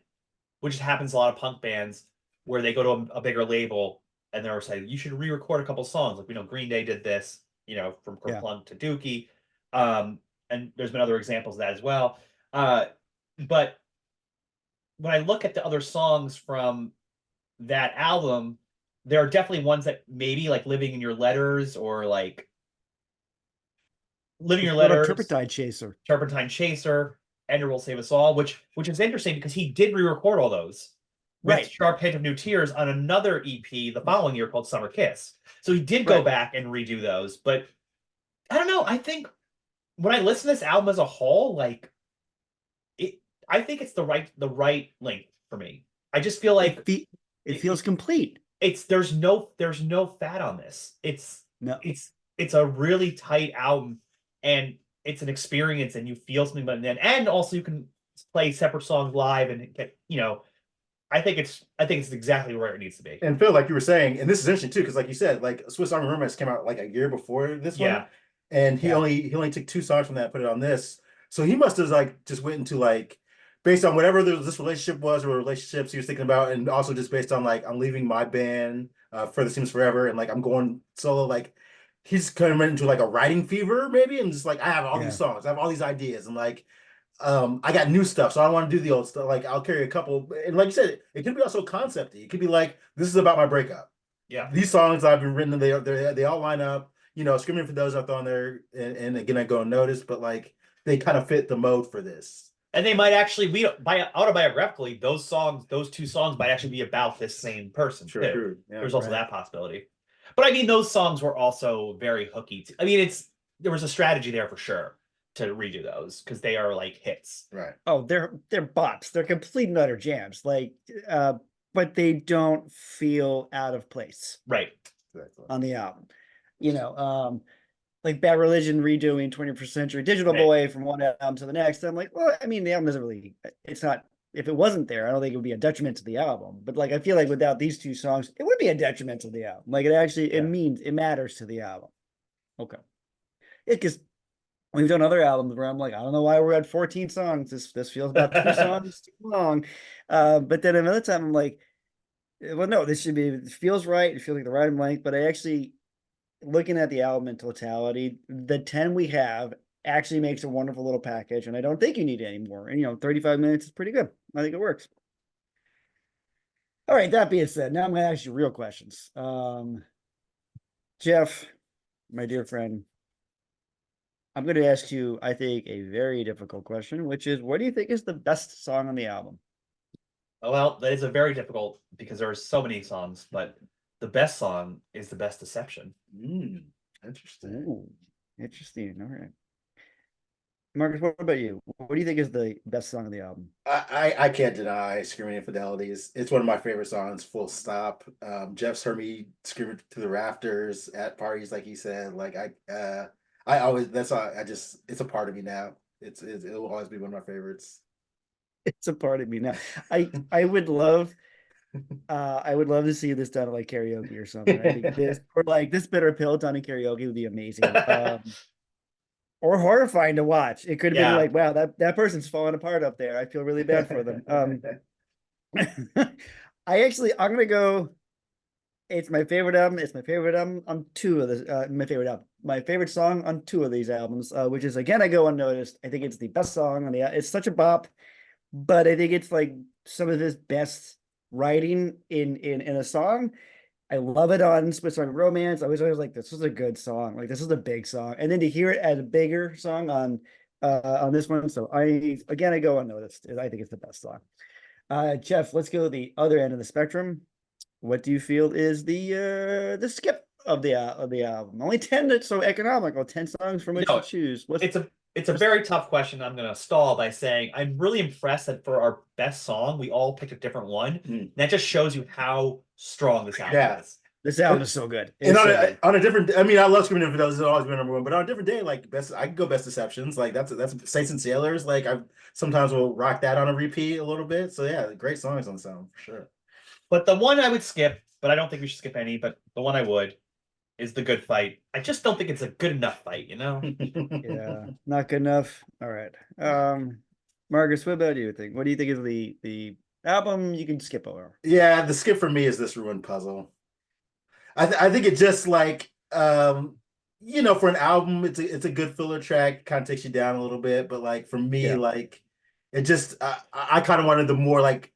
which happens a lot of punk bands where they go to a bigger label and they're saying you should re-record a couple songs. Like we know Green Day did this, you know, from Yeah. Kerplunk to Dookie, and there's been other examples of that as well. But when I look at the other songs from that album, there are definitely ones that maybe like Living in Your Letters or like Living Your What about Letters, Turpentine Chaser? Turpentine Chaser, Ender Will Save Us All, which is interesting because he did re-record all those with Right. Sharp Hint of New Tears on another EP the following year called Summer Kiss. So he did go Right. back and redo those, but I don't know. I think when I listen to this album as a whole, like it, I think it's the right length for me. I just feel It like fe it feels it, complete. it's there's no fat on this. No. It's a really tight album and it's an experience and you feel something about it then and also you can play separate songs live and get I think it's exactly where it needs to be. And Phil, like you were saying, and this is interesting too, because like you said, like Swiss Army Roommates came out like a year before this one, Yeah. and Yeah. he only took 2 songs from that, put it on this. So he must have like just went into like based on whatever this relationship was or relationships he was thinking about, and also just based on like I'm leaving my band for the Sims Forever, and like I'm going solo. Like he's kind of went into like a writing fever maybe, and just like I have all these Yeah. songs, I have all these ideas, and like I got new stuff, so I don't want to do the old stuff. Like I'll carry a couple, and like you said, it could be also concepty. It could be like this is about my breakup. Yeah. These songs I've been written, they all line up. You know, Screaming for Those I throw on there, and again I go unnoticed, but like they kind of fit the mode for this. And they might actually be by autobiographically, those two songs might actually be about this same person Sure, too. true. Yeah, There's also right. that possibility. But I mean, those songs were also very hooky. I mean, there was a strategy there for sure to redo those because they are like hits. right. Oh, they're bops. They're complete and utter jams. Like, but they don't feel out of place Right. Exactly. on the album. You know, like Bad Religion redoing 21st Century Digital Right. Boy from one album to the next. I'm like, well, I mean, the album doesn't really. It's not. If it wasn't there, I don't think it would be a detriment to the album. But like, I feel like without these two songs, it would be a detriment to the album. Like, it means it matters to the album. Okay, because we've done other albums where I'm like, I don't know why we're at 14 songs. This feels about 2 songs too long. But then another time I'm like, well, no, this should be. It feels right. It feels like the right length. But I actually, looking at the album in totality, the 10 we have actually makes a wonderful little package, and I don't think you need any more. And 35 minutes is pretty good. I think it works. All right, that being said, now I'm gonna ask you real questions. Jeff, my dear friend, I'm going to ask you, I think, a very difficult question, which is, what do you think is the best song on the album? Oh, well, that is a very difficult because there are so many songs, but the best song is the best deception. Mm, interesting. Ooh, interesting. All right. Marcus, what about you? What do you think is the best song on the album? I can't deny Screaming Infidelities. It's one of my favorite songs, full stop. Jeff's heard me screaming to the rafters at parties, like he said. Like I always that's all I just it's a part of me now. It'll always be one of my favorites. It's a part of me now. I would love to see this done at like karaoke or something. I think this or like this bitter pill done in karaoke would be amazing. Or horrifying to watch. It could have been Yeah. like, wow, that person's falling apart up there. I feel really bad for them. I'm gonna go. It's my favorite album. It's my favorite album on two of the my favorite album. My favorite song on two of these albums, which is again I go unnoticed. I think it's the best song on the. It's such a bop, but I think it's like some of his best writing in a song. I love it on Split Song Romance. I was always like, this is a good song. Like this is a big song, and then to hear it as a bigger song on this one. So I go unnoticed. I think it's the best song. Jeff, let's go to the other end of the spectrum. What do you feel is the skip of the album? Only 10, that's so economical. 10 songs from which to No, choose. What's it's a very tough question. I'm gonna stall by saying I'm really impressed that for our best song, we all picked a different one. Mm. That just shows you how strong this album Yeah. is. this album is so good. And It's so good. on a different, I mean, I love Screaming Infidelities. It's always been number one. But on a different day, like best, I could go Best Deceptions. Like that's Saints and Sailors. Like I sometimes will rock that on a repeat a little bit. So yeah, great songs on the sound for sure. But the one I would skip, but I don't think we should skip any, but the one I would is the good fight. I just don't think it's a good enough fight, you know? Yeah, not good enough. All right. Marcus, what about you think? What do you think is the album you can skip over? Yeah, the skip for me is This Ruined Puzzle. I think it just like for an album, it's a good filler track, kind of takes you down a little bit. But like for me, Yeah. like it just I kind of wanted the more like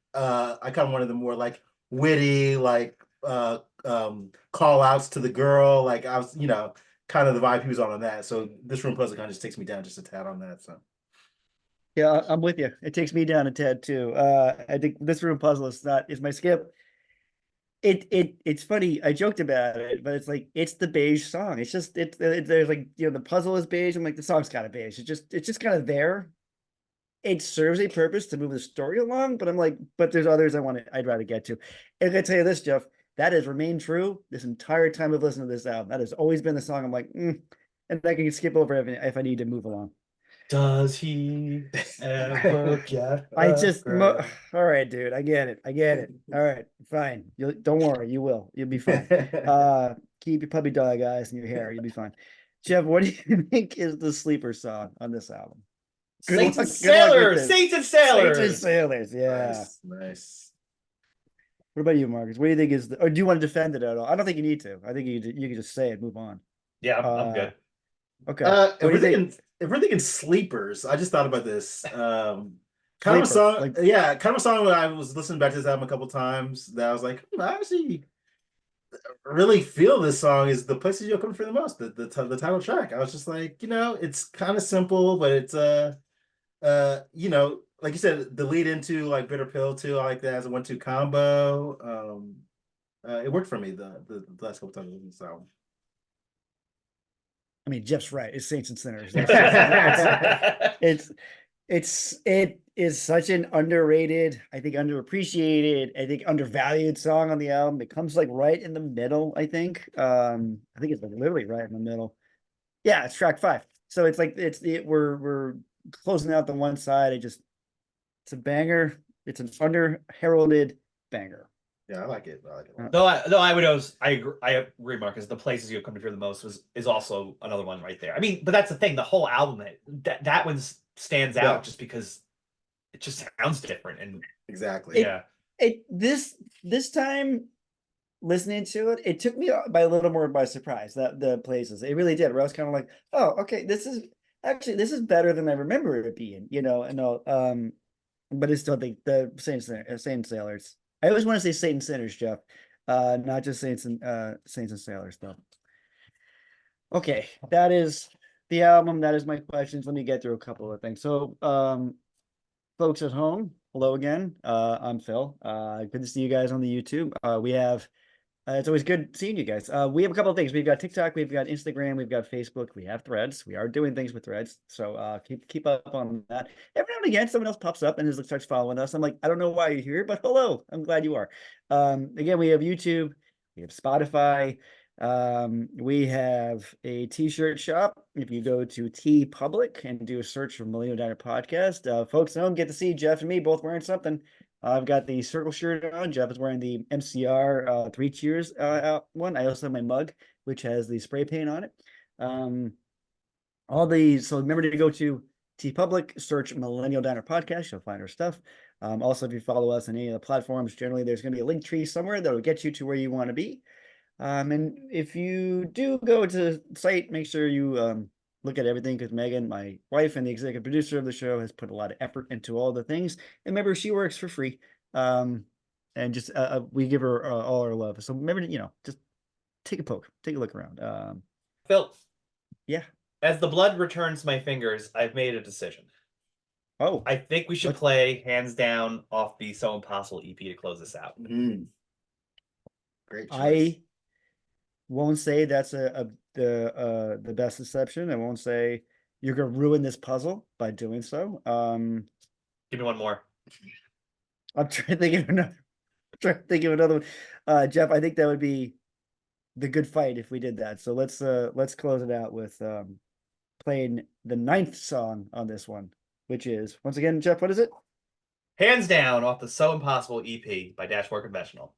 witty like call outs to the girl. Like I was, kind of the vibe he was on that. So This Room Puzzle kind of just takes me down just a tad on that. So Yeah, I'm with you. It takes me down a tad too. I think this room puzzle is my skip. It's funny. I joked about it, but it's like it's the beige song. It's just there's like the puzzle is beige. I'm like the song's kind of beige. It's just kind of there. It serves a purpose to move the story along, but I'm like, but there's others I'd rather get to. And I gotta tell you this, Jeff, that has remained true this entire time I've listened to this album. That has always been the song. I'm like, and I can skip over if I need to move along. Does he ever get I a just girl? all right, dude. I get it. I get it. All right, fine. You don't worry, you will. You'll be fine. Keep your puppy dog eyes in your hair. You'll be fine. Jeff, what do you think is the sleeper song on this album? Good Saints luck. and Good luck with Sailors! this. Saints and Saints and Sailors! Sailors. Yeah. nice, nice. What about you, Marcus? What do you think is or do you want to defend it at all? I don't think you need to. I think you can just say it, move on. Yeah, I'm good. Okay. If What do we're you think? thinking if we're thinking sleepers, I just thought about this. Kind of a Sleeper. song, Like yeah, kind of a song that I was listening back to this album a couple times that I was like, I actually really feel this song is The Places You'll Come for the Most, the title track. I was just like, it's kind of simple, but it's like you said, the lead into like Bitter Pill too. I like that as a 1-2 combo. It worked for me the last couple times I listened to this album. I mean, Jeff's right. It's Saints and Sinners. It is such an underrated, I think underappreciated, I think undervalued song on the album. It comes like right in the middle, I think. I think it's like literally right in the middle. Yeah, it's track 5. So it's like we're closing out the one side. It's a banger. It's an under heralded banger. Yeah, I like it. I like it a lot. Though I agree, Marcus. The places you come to fear the most is also another one right there. I mean, but that's the thing. The whole album that one stands out Yeah. just because it just sounds different and Exactly. yeah. This time listening to it, it took me by a little more by surprise that the places it really did. Where I was kind of like, oh, okay, this is better than I remember it being, but it's still the same sailors. I always want to say Satan sinners, Jeff, not just Saints and Sailors though. Okay, that is the album. That is my questions. Let me get through a couple of things. So, folks at home, hello again. I'm Phil. Good to see you guys on the YouTube. We have it's always good seeing you guys. We have a couple of things. We've got TikTok, we've got Instagram, we've got Facebook, we have Threads. We are doing things with Threads, so keep up on that. Every now and again, someone else pops up and starts following us. I'm like, I don't know why you're here, but hello, I'm glad you are. Again, we have YouTube, we have Spotify, we have a T-shirt shop. If you go to T Public and do a search for Millennial Diner Podcast, folks at home get to see Jeff and me both wearing something. I've got the circle shirt on. Jeff is wearing the MCR Three Cheers one. I also have my mug, which has the spray paint on it. So remember to go to T Public, search Millennial Diner Podcast. You'll find our stuff. Also, if you follow us on any of the platforms, generally there's going to be a link tree somewhere that will get you to where you want to be. And if you do go to the site, make sure you look at everything, because Megan, my wife and the executive producer of the show, has put a lot of effort into all the things. And remember, she works for free. And just we give her all our love. So remember to, just take a poke, take a look around. Phil, Yeah. as the blood returns to my fingers, I've made a decision. Oh, I think we should play Hands Down off the So Impossible EP to close this out. Great choice. I won't say that's the best exception. I won't say you're gonna ruin this puzzle by doing so. Give me one more. I'm trying to think of another one. Jeff, I think that would be the good fight if we did that. So let's close it out with playing the 9th song on this one, which is, once again, Jeff, what is it? Hands Down off the So Impossible EP by Dashboard Confessional.